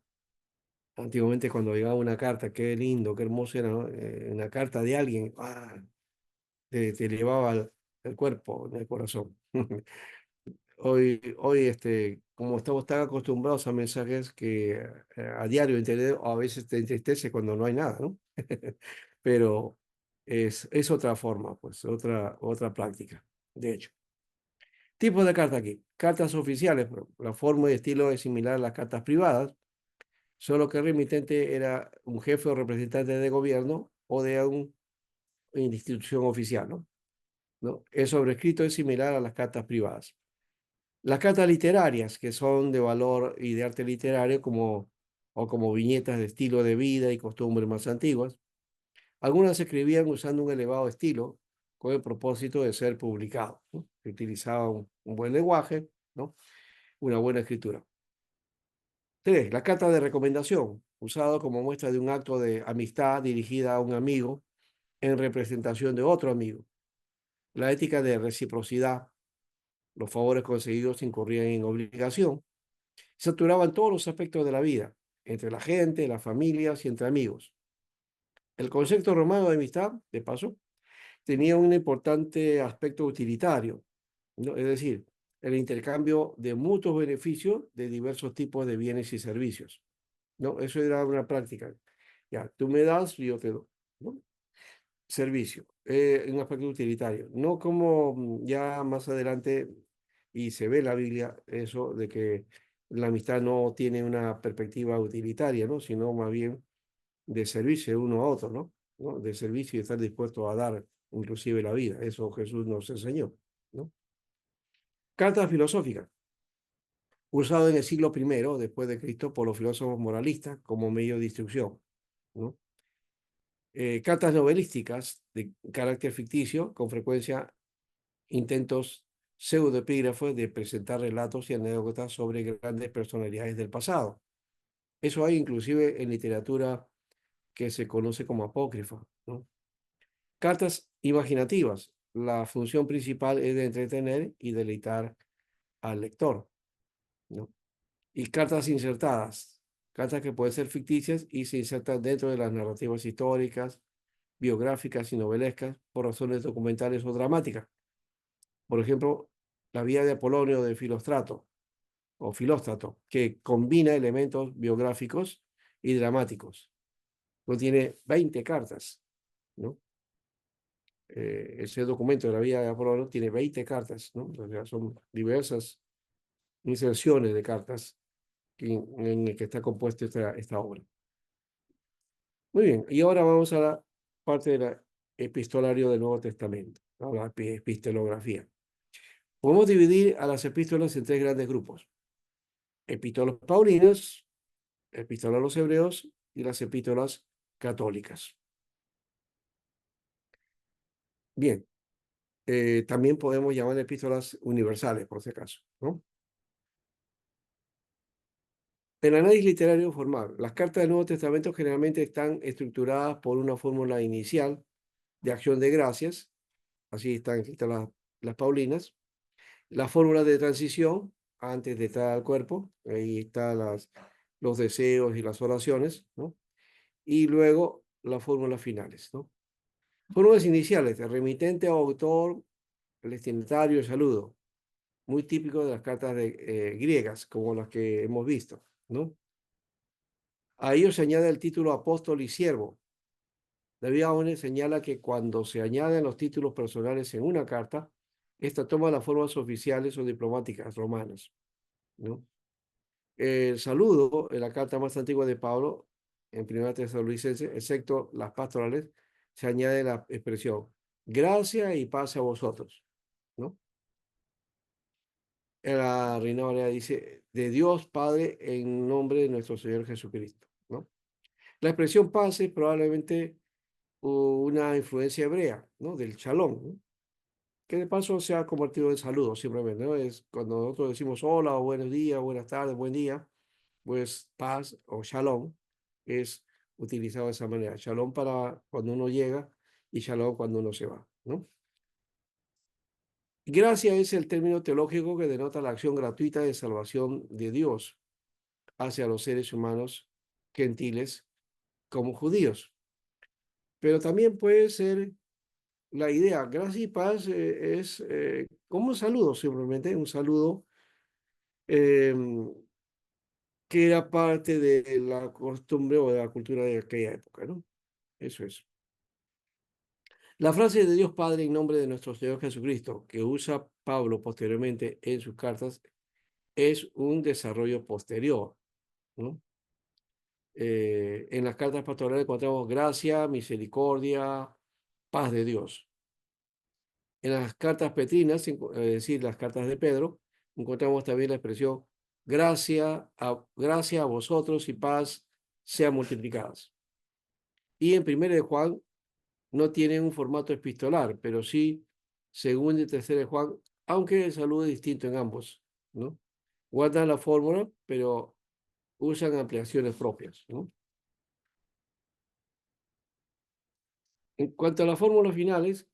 Antiguamente cuando llegaba una carta, qué lindo, qué hermoso era, ¿no? Una carta de alguien, te elevaba el cuerpo, el corazón. Hoy como estamos tan acostumbrados a mensajes que a diario internet a veces te entristece cuando no hay nada, ¿no? Pero es otra forma, pues, otra práctica, de hecho. Tipos de carta aquí. Cartas oficiales, la forma y estilo es similar a las cartas privadas, solo que el remitente era un jefe o representante de gobierno o de una institución oficial, ¿no? El sobrescrito es similar a las cartas privadas. Las cartas literarias, que son de valor y de arte literario, o como viñetas de estilo de vida y costumbres más antiguas. Algunas se escribían usando un elevado estilo, con el propósito de ser publicado, ¿no? Se utilizaba un buen lenguaje, ¿no? Una buena escritura. 3. La carta de recomendación, usado como muestra de un acto de amistad dirigida a un amigo en representación de otro amigo. La ética de reciprocidad, los favores conseguidos incurrían en obligación. Saturaban todos los aspectos de la vida, entre la gente, las familias y entre amigos. El concepto romano de amistad, de paso, tenía un importante aspecto utilitario, ¿no? Es decir, el intercambio de mutuos beneficios de diversos tipos de bienes y servicios, ¿no? Eso era una práctica. Ya, tú me das y yo te doy, ¿no? Servicio, un aspecto utilitario, no como ya más adelante, y se ve en la Biblia eso de que la amistad no tiene una perspectiva utilitaria, ¿no? Sino más bien de servicio uno a otro, ¿no? De servicio y estar dispuesto a dar inclusive la vida. Eso Jesús nos enseñó, ¿no? Cartas filosóficas, usado en el siglo I después de Cristo por los filósofos moralistas como medio de instrucción, ¿no? Cartas novelísticas de carácter ficticio, con frecuencia intentos pseudoepígrafos de presentar relatos y anécdotas sobre grandes personalidades del pasado. Eso hay inclusive en literatura que se conoce como apócrifa, ¿no? Cartas imaginativas. La función principal es de entretener y deleitar al lector, ¿no? Y cartas insertadas. Cartas que pueden ser ficticias y se insertan dentro de las narrativas históricas, biográficas y novelescas por razones documentales o dramáticas. Por ejemplo, la vida de Apolonio de Filóstrato o Filóstrato, que combina elementos biográficos y dramáticos. Contiene 20 cartas, ¿no? Ese documento de la vida de Apolonio tiene 20 cartas, ¿no? O sea, son diversas inserciones de cartas en el que está compuesta esta obra. Muy bien, y ahora vamos a la parte del epistolario del Nuevo Testamento, ¿no? La epistolografía. Podemos dividir a las epístolas en 3 grandes grupos: epístolas paulinas, epístola a los hebreos y las epístolas católicas. Bien, también podemos llamar epístolas universales, por si acaso, ¿no? El análisis literario formal. Las cartas del Nuevo Testamento generalmente están estructuradas por una fórmula inicial de acción de gracias, así están escritas las paulinas, la fórmula de transición antes de estar al cuerpo, ahí están los deseos y las oraciones, ¿no? Y luego las fórmulas finales, ¿no? Fórmulas iniciales, el remitente o autor, el destinatario, el saludo, muy típico de las cartas griegas, como las que hemos visto, ¿no? A ello se añade el título apóstol y siervo. David Aones señala que cuando se añaden los títulos personales en una carta, esta toma las formas oficiales o diplomáticas romanas, ¿no? El saludo en la carta más antigua de Pablo, en Primera Tesalonicenses, excepto las pastorales, se añade la expresión gracia y paz a vosotros, ¿no? En la Reina Valera dice de Dios Padre en nombre de nuestro Señor Jesucristo, ¿no? La expresión paz es probablemente una influencia hebrea, ¿no? Del shalom, ¿no? que de paso se ha convertido en saludo simplemente, ¿no? Es cuando nosotros decimos hola o buenos días, buenas tardes, buen día, pues paz o shalom es utilizado de esa manera. Shalom para cuando uno llega y shalom cuando uno se va, ¿no? Gracia es el término teológico que denota la acción gratuita de salvación de Dios hacia los seres humanos gentiles como judíos. Pero también puede ser la idea, gracia y paz es como un saludo, simplemente un saludo que era parte de la costumbre o de la cultura de aquella época, ¿no? Eso es. La frase de Dios Padre en nombre de nuestro Señor Jesucristo, que usa Pablo posteriormente en sus cartas, es un desarrollo posterior, ¿no? En las cartas pastorales encontramos gracia, misericordia, paz de Dios. En las cartas petrinas, es decir, las cartas de Pedro, encontramos también la expresión gracia a vosotros y paz sean multiplicadas. Y en 1 de Juan no tiene un formato epistolar, pero sí 2 y 3 de Juan, aunque el saludo es distinto en ambos, ¿no? Guardan la fórmula, pero usan ampliaciones propias, ¿no? En cuanto a las fórmulas finales,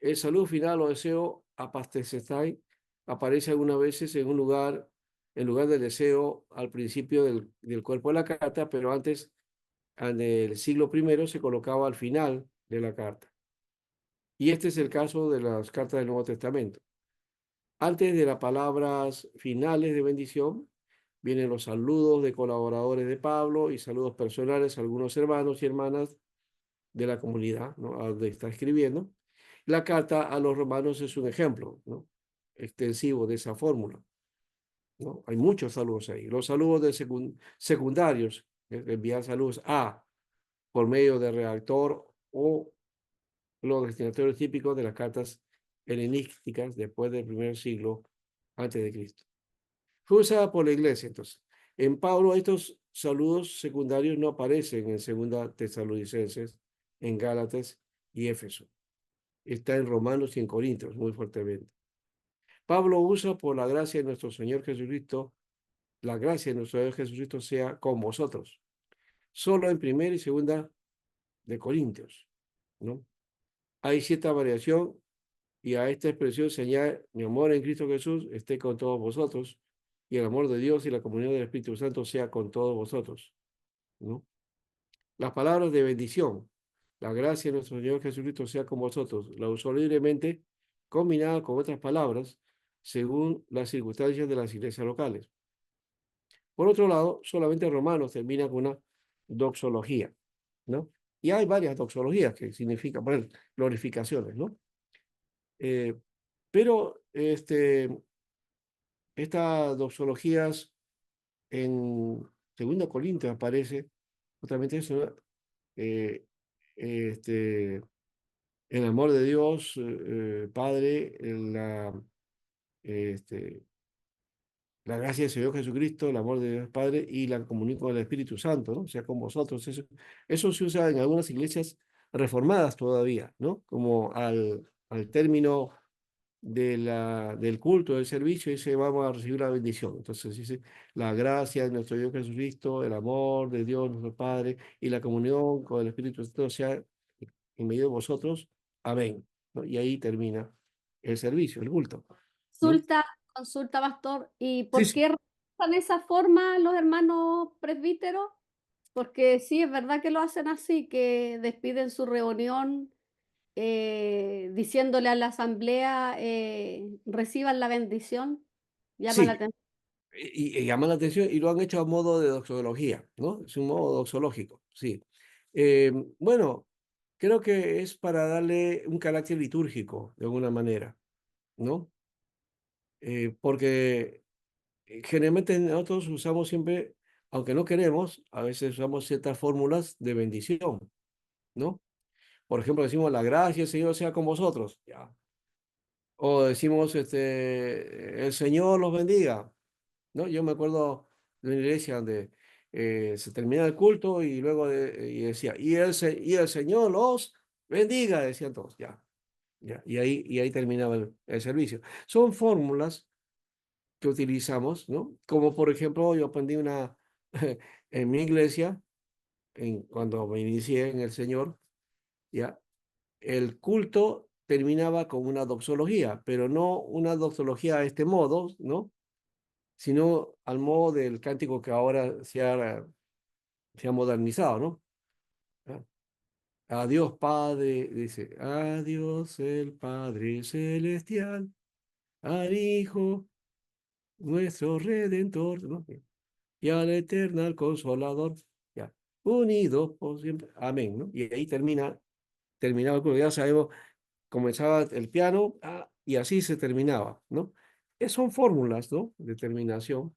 el saludo final o deseo apastesestai aparece algunas veces en lugar del deseo al principio del cuerpo de la carta, pero antes, en el siglo I, se colocaba al final de la carta. Y este es el caso de las cartas del Nuevo Testamento. Antes de las palabras finales de bendición, vienen los saludos de colaboradores de Pablo y saludos personales a algunos hermanos y hermanas de la comunidad, ¿no? A donde está escribiendo. La carta a los romanos es un ejemplo, ¿no? Extensivo de esa fórmula, ¿no? Hay muchos saludos ahí. Los saludos de secundarios, enviar saludos a por medio de redactor o los destinatorios típicos de las cartas helenísticas después del primer siglo antes de Cristo. Fue usada por la iglesia, entonces. En Pablo estos saludos secundarios no aparecen en Segunda Tesalonicenses, en Gálatas y Éfeso. Está en Romanos y en Corintios muy fuertemente. Pablo usa por la gracia de nuestro Señor Jesucristo, la gracia de nuestro Señor Jesucristo sea con vosotros. Solo en 1 y 2 de Corintios, ¿no? Hay cierta variación y a esta expresión se añade, mi amor en Cristo Jesús esté con todos vosotros y el amor de Dios y la comunión del Espíritu Santo sea con todos vosotros, ¿no? Las palabras de bendición, la gracia de nuestro Señor Jesucristo sea con vosotros, la usó libremente combinada con otras palabras según las circunstancias de las iglesias locales. Por otro lado, solamente Romanos termina con una doxología, ¿no? Y hay varias doxologías que significan, bueno, glorificaciones, ¿no? Pero estas doxologías en 2 Corintios aparece justamente eso, ¿no? El amor de Dios, Padre, la gracia del Señor Jesucristo, el amor de Dios Padre y la comunión con el Espíritu Santo, ¿no? O sea, con vosotros. Eso se usa en algunas iglesias reformadas todavía, ¿no? Como al término del culto, del servicio, dice, vamos a recibir la bendición. Entonces dice, la gracia de nuestro Dios Jesucristo, el amor de Dios nuestro Padre y la comunión con el Espíritu Santo sea en medio de vosotros. Amén, ¿no? Y ahí termina el servicio, el culto, ¿no? Consulta, pastor, ¿y Sí, por sí. qué rezan de esa forma los hermanos presbíteros? Porque sí, es verdad que lo hacen así, que despiden su reunión diciéndole a la asamblea, reciban la bendición. Llama la Sí, atención. y llama la atención y lo han hecho a modo de doxología, ¿no? Es un modo doxológico, sí. Bueno, creo que es para darle un carácter litúrgico, de alguna manera, ¿no? Porque generalmente nosotros usamos siempre, aunque no queremos, a veces usamos ciertas fórmulas de bendición, ¿no? Por ejemplo, decimos, la gracia del Señor sea con vosotros, ya. O decimos, el Señor los bendiga, ¿no? Yo me acuerdo de una iglesia donde se terminaba el culto y luego y decía, y el Señor los bendiga, decían todos, ya. ¿ya? Y ahí terminaba el servicio. Son fórmulas que utilizamos, ¿no? Como por ejemplo, yo aprendí una en mi iglesia, cuando me inicié en el Señor, ¿ya? El culto terminaba con una doxología, pero no una doxología a este modo, ¿no? Sino al modo del cántico que ahora se ha modernizado, ¿no? ¿Ah? Adiós Padre, dice, adiós el Padre Celestial, al Hijo, nuestro Redentor, ¿no? Y al eterno al Consolador, ya, unidos por siempre, amén, ¿no? Y ahí terminaba el culto, ya sabemos, comenzaba el piano, y así se terminaba, ¿no? Son fórmulas, ¿no? De terminación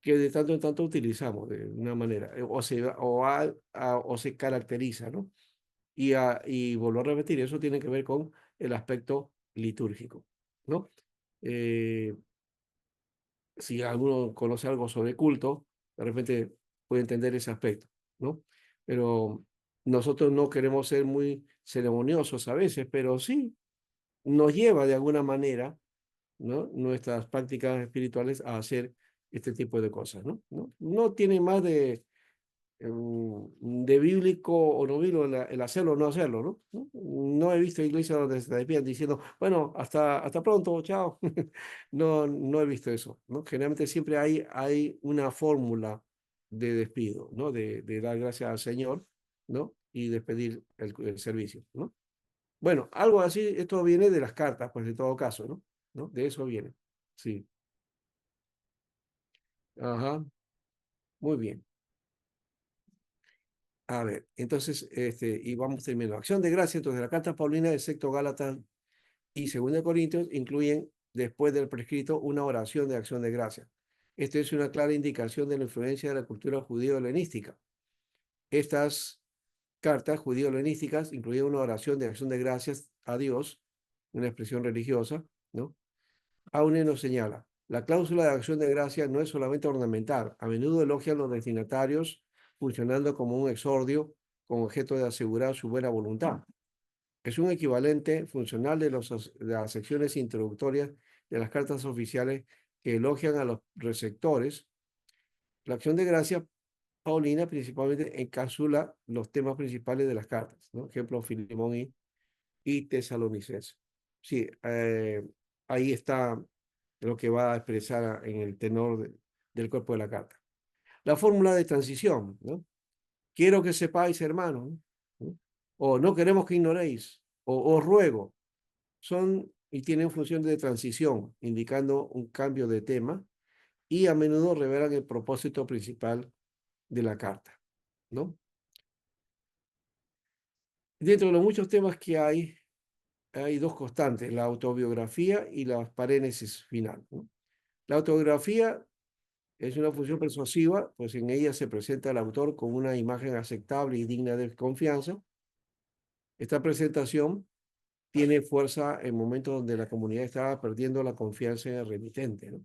que de tanto en tanto utilizamos de una manera, o se caracteriza, ¿no? Y vuelvo a repetir, eso tiene que ver con el aspecto litúrgico, ¿no? Eh, si alguno conoce algo sobre culto, de repente puede entender ese aspecto, ¿no? Pero nosotros no queremos ser muy ceremoniosos a veces, pero sí nos lleva de alguna manera, ¿no? Nuestras prácticas espirituales a hacer este tipo de cosas, ¿no? No tiene más de bíblico o no bíblico el hacerlo o no hacerlo, ¿no? No he visto iglesias donde se despiden diciendo, bueno, hasta pronto, chao. No he visto eso, ¿no? Generalmente siempre hay una fórmula de despido, ¿no? De dar gracias al Señor, ¿no? Y despedir el servicio, ¿no? Bueno, algo así, esto viene de las cartas, pues, de todo caso, ¿no? ¿No? De eso viene. Sí. Ajá. Muy bien. A ver, entonces, y vamos terminando. Acción de gracia, entonces, la carta paulina, excepto Gálatas y 2 Corintios, incluyen, después del prescrito, una oración de acción de gracia. Esto es una clara indicación de la influencia de la cultura judío-helenística. Estas cartas judío-helenísticas incluyen una oración de acción de gracias a Dios, una expresión religiosa, ¿no? Aune nos señala, la cláusula de acción de gracia no es solamente ornamental, a menudo elogian los destinatarios funcionando como un exordio con objeto de asegurar su buena voluntad. Es un equivalente funcional de las secciones introductorias de las cartas oficiales que elogian a los receptores. La acción de gracia paulina principalmente encapsula los temas principales de las cartas, ¿no? Ejemplo, Filemón y Tesalonicenses. Sí, ahí está lo que va a expresar en el tenor del cuerpo de la carta. La fórmula de transición, ¿no? Quiero que sepáis, hermanos, ¿no? O no queremos que ignoréis, o os ruego, son y tienen función de transición, indicando un cambio de tema y a menudo revelan el propósito principal de la carta, ¿no? Dentro de los muchos temas que hay 2 constantes, la autobiografía y la parénesis final, ¿no? La autobiografía es una función persuasiva, pues en ella se presenta al autor con una imagen aceptable y digna de confianza. Esta presentación tiene fuerza en momentos donde la comunidad estaba perdiendo la confianza en el remitente, ¿no?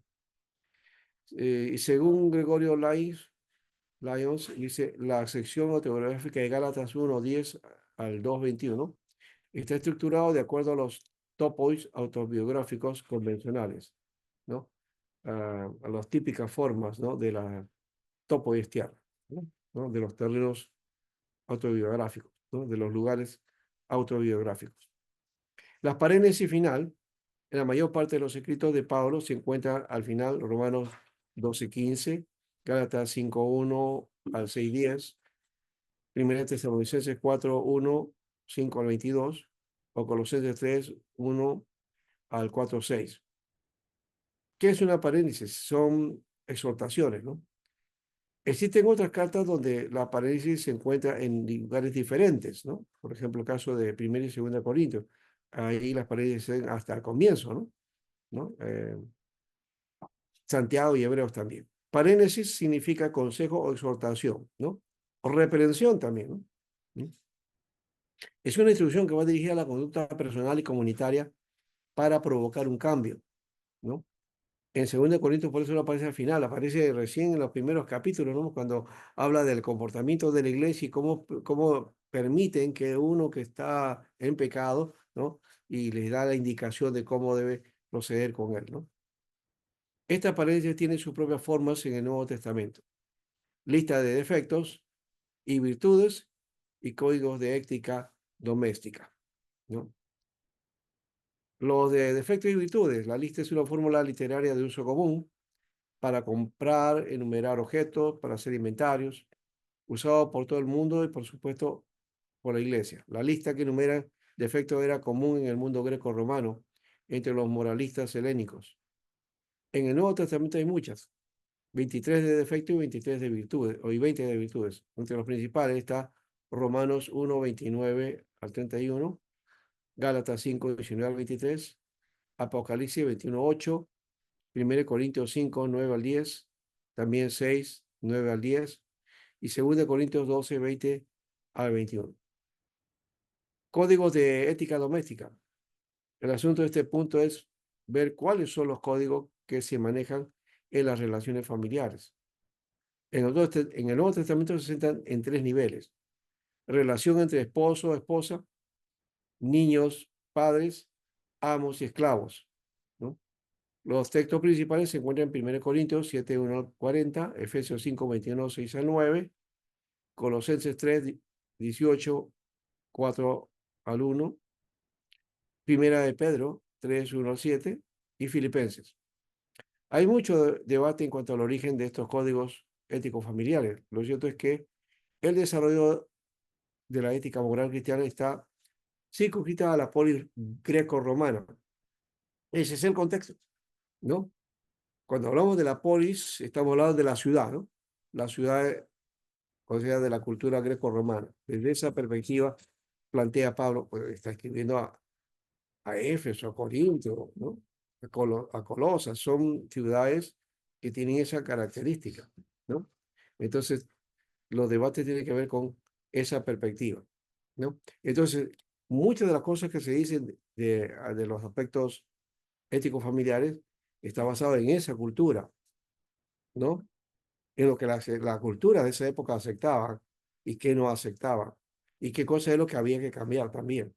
Y según Gregorio Lyons, dice, la sección autobiográfica de Gálatas 1:10 al 2:21 está estructurado de acuerdo a los topos autobiográficos convencionales, ¿no? A las típicas formas, ¿no? De la topoestiana, ¿no? De los terrenos autobiográficos, ¿no? De los lugares autobiográficos. Las parénesis final, en la mayor parte de los escritos de Pablo se encuentran al final Romanos 12:15, Gálatas 5:1 al 6:10, 1 Tesalonicenses 4:1, 5 al 22, o Colosenses 3:1 al 4:6. ¿Qué es una paréntesis? Son exhortaciones, ¿no? Existen otras cartas donde la paréntesis se encuentra en lugares diferentes, ¿no? Por ejemplo, el caso de 1 y 2 Corintios. Ahí las paréntesis hasta el comienzo, ¿no? Santiago y Hebreos también. Paréntesis significa consejo o exhortación, ¿no? O reprensión también, ¿no? Es una instrucción que va dirigida a la conducta personal y comunitaria para provocar un cambio, ¿no? En 2 Corintios, por eso no aparece al final, aparece recién en los primeros capítulos, ¿no? Cuando habla del comportamiento de la iglesia y cómo permiten que uno que está en pecado ¿no? Y les da la indicación de cómo debe proceder con él, ¿no? Esta apariencia tiene sus propias formas en el Nuevo Testamento. Lista de defectos y virtudes y códigos de ética doméstica, ¿no? Los de defectos y virtudes. La lista es una fórmula literaria de uso común para comprar, enumerar objetos, para hacer inventarios, usado por todo el mundo y, por supuesto, por la iglesia. La lista que enumera defectos era común en el mundo greco-romano entre los moralistas helénicos. En el Nuevo Testamento hay muchas, 23 de defectos y 23 de virtudes, o y 20 de virtudes. Entre los principales está Romanos 1, 29 al 31, Gálatas 5, 19 al 23, Apocalipsis 21, 8, 1 Corintios 5, 9 al 10, también 6, 9 al 10, y 2 Corintios 12, 20 al 21. Códigos de ética doméstica. El asunto de este punto es ver cuáles son los códigos que se manejan en las relaciones familiares. En el Nuevo Testamento se centran en 3 niveles: relación entre esposo, esposa, niños, padres, amos y esclavos, ¿no? Los textos principales se encuentran en 1 Corintios 7, 1 al 40, Efesios 5, 21, 6 al 9, Colosenses 3, 18, 4 al 1, Primera de Pedro 3, 1 al 7 y Filipenses. Hay mucho debate en cuanto al origen de estos códigos éticos familiares. Lo cierto es que el desarrollo de la ética moral cristiana está circunscrita a la polis greco-romana. Ese es el contexto, ¿no? Cuando hablamos de la polis, estamos hablando de la ciudad, ¿no? La ciudad, o sea, de la cultura greco-romana. Desde esa perspectiva, plantea Pablo, pues está escribiendo a Éfeso, a Corinto, ¿no? A Colosas, son ciudades que tienen esa característica, ¿no? Entonces, los debates tienen que ver con esa perspectiva, ¿no? Entonces, muchas de las cosas que se dicen de los aspectos éticos familiares está basado en esa cultura, ¿no? En lo que la cultura de esa época aceptaba y qué no aceptaba, y qué cosa es lo que había que cambiar también,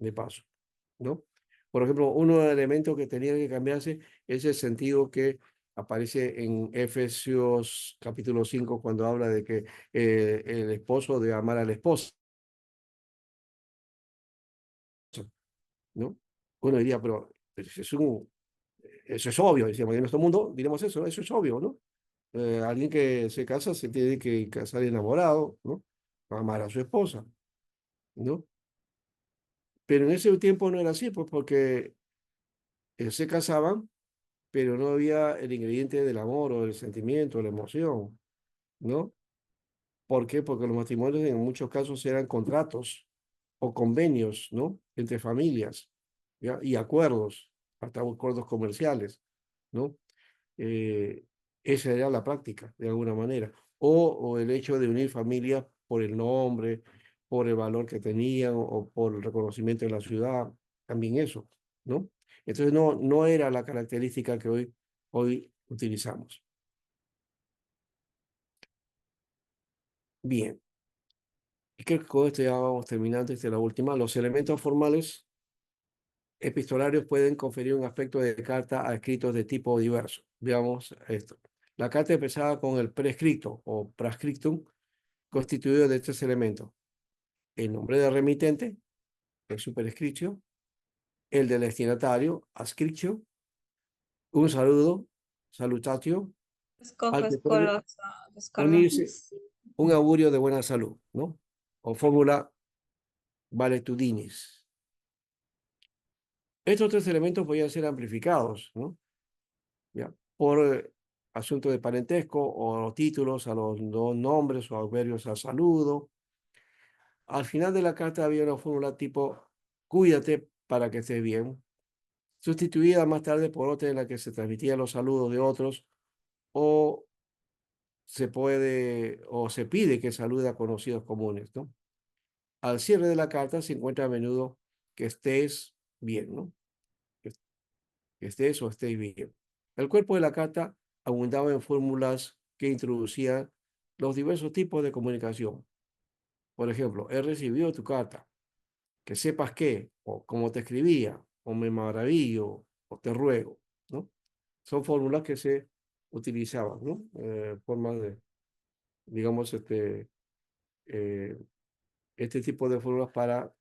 de paso, ¿no? Por ejemplo, uno de los elementos que tenía que cambiarse es el sentido que aparece en Efesios capítulo 5 cuando habla de que el esposo debe amar a la esposa, ¿no? Uno diría, pero eso es obvio, decíamos, en nuestro mundo diremos eso es obvio, ¿no? Alguien que se casa se tiene que casar enamorado, ¿no? Amar a su esposa, ¿no? Pero en ese tiempo no era así, pues porque se casaban, pero no había el ingrediente del amor o del sentimiento, la emoción, ¿no? ¿Por qué? Porque los matrimonios en muchos casos eran contratos o convenios, ¿no? Entre familias, ¿ya? Y acuerdos, hasta acuerdos comerciales, ¿no? eh, Esa era la práctica, de alguna manera. O el hecho de unir familias por el nombre, por el valor que tenían o por el reconocimiento de la ciudad, también eso, ¿no? Entonces no era la característica que hoy utilizamos. Bien, y creo que con esto ya vamos terminando, esta es la última. Los elementos formales epistolarios pueden conferir un aspecto de carta a escritos de tipo diverso. Veamos esto. La carta empezaba con el prescripto o prescriptum, constituido de 3 elementos: el nombre del remitente, el superescriptio, el del destinatario, adscriptio, un saludo, salutatio, al que puede unirse un augurio de buena salud, ¿no? O fórmula valetudinus. Estos 3 elementos podían ser amplificados, ¿no? ¿Ya? Por asunto de parentesco o títulos a los nombres o adverbios al saludo. Al final de la carta había una fórmula tipo cuídate para que estés bien, sustituida más tarde por otra en la que se transmitían los saludos de otros o se pide que salude a conocidos comunes, ¿no? Al cierre de la carta se encuentra a menudo que estés bien, ¿no? Que estés o estéis bien. El cuerpo de la carta abundaba en fórmulas que introducían los diversos tipos de comunicación. Por ejemplo, he recibido tu carta. que sepas qué, o cómo te escribía, o me maravillo, o te ruego, ¿no? Son fórmulas que se utilizaban, ¿no? Formas de, digamos, este tipo de fórmulas para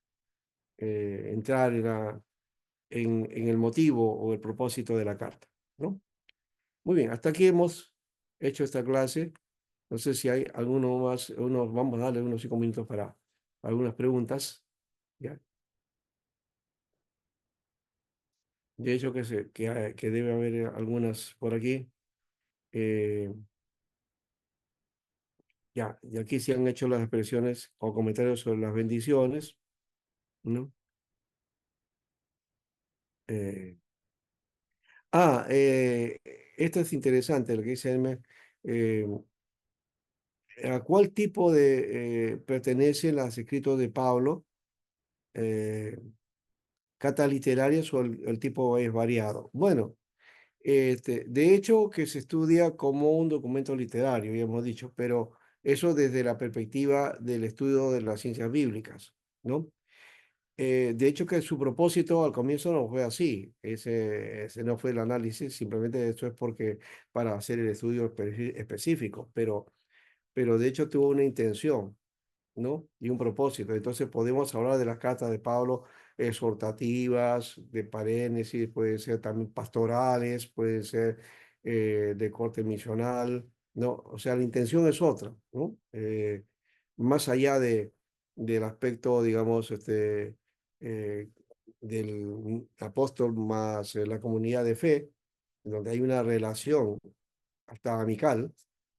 entrar en el motivo o el propósito de la carta, ¿no? Muy bien, hasta aquí hemos hecho esta clase. No sé si hay alguno más, vamos a darle unos 5 minutos para algunas preguntas. ¿Ya? De hecho, que debe haber algunas por aquí. Ya, y aquí se han hecho las expresiones o comentarios sobre las bendiciones, ¿no? Eh, eh, esto es interesante, lo que dice Elmer. eh, ¿A cuál tipo de pertenecen los escritos de Pablo? Eh, ¿Catas literarias o el tipo es variado? Bueno, de hecho que se estudia como un documento literario, ya hemos dicho, pero eso desde la perspectiva del estudio de las ciencias bíblicas, ¿no? De hecho que su propósito al comienzo no fue así, ese no fue el análisis, simplemente esto es porque para hacer el estudio específico, pero de hecho tuvo una intención, ¿no? Y un propósito. Entonces podemos hablar de las cartas de Pablo exhortativas, de paréntesis, pueden ser también pastorales, pueden ser de corte misional, ¿no? O sea, la intención es otra, ¿no? Más allá del aspecto, digamos, eh, del apóstol más la comunidad de fe, donde hay una relación hasta amical,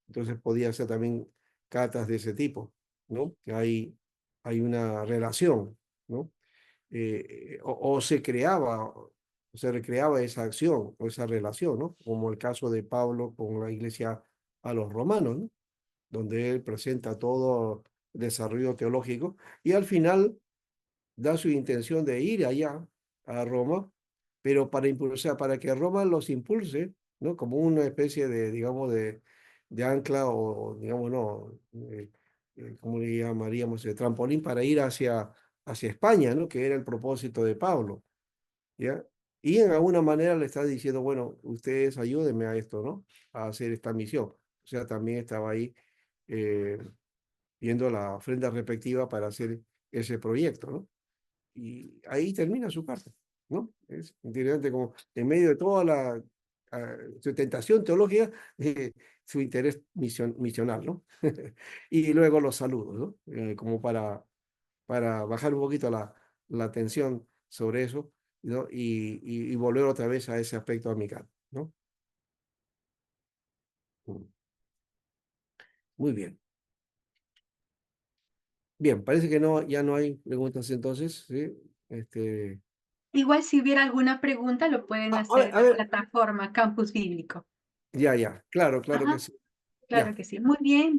entonces podía ser también cartas de ese tipo, ¿no? Que hay una relación, ¿no? O se creaba, o se recreaba esa acción o esa relación, ¿no? Como el caso de Pablo con la iglesia a los romanos, ¿no? Donde él presenta todo el desarrollo teológico y al final da su intención de ir allá a Roma, pero para impulsar, para que Roma los impulse, ¿no? Como una especie de, digamos, de ancla o, digamos, no, ¿cómo le llamaríamos? De trampolín para ir hacia España, ¿no? Que era el propósito de Pablo, ¿ya? Y en alguna manera le está diciendo, bueno, ustedes ayúdenme a esto, ¿no? A hacer esta misión. O sea, también estaba ahí eh, viendo la ofrenda respectiva para hacer ese proyecto, ¿no? Y ahí termina su carta, ¿no? Es interesante como en medio de toda su tentación teológica, su interés misional, ¿no? Y luego los saludos, ¿no? Como para bajar un poquito la tensión sobre eso, ¿no? Y volver otra vez a ese aspecto amical, ¿no? Muy bien. Bien, parece que no, ya no hay preguntas entonces, ¿sí? Este, Igual si hubiera alguna pregunta lo pueden hacer en a la ver, plataforma Campus Bíblico. ya, claro que Ajá, sí. claro Ya. que sí. Muy bien.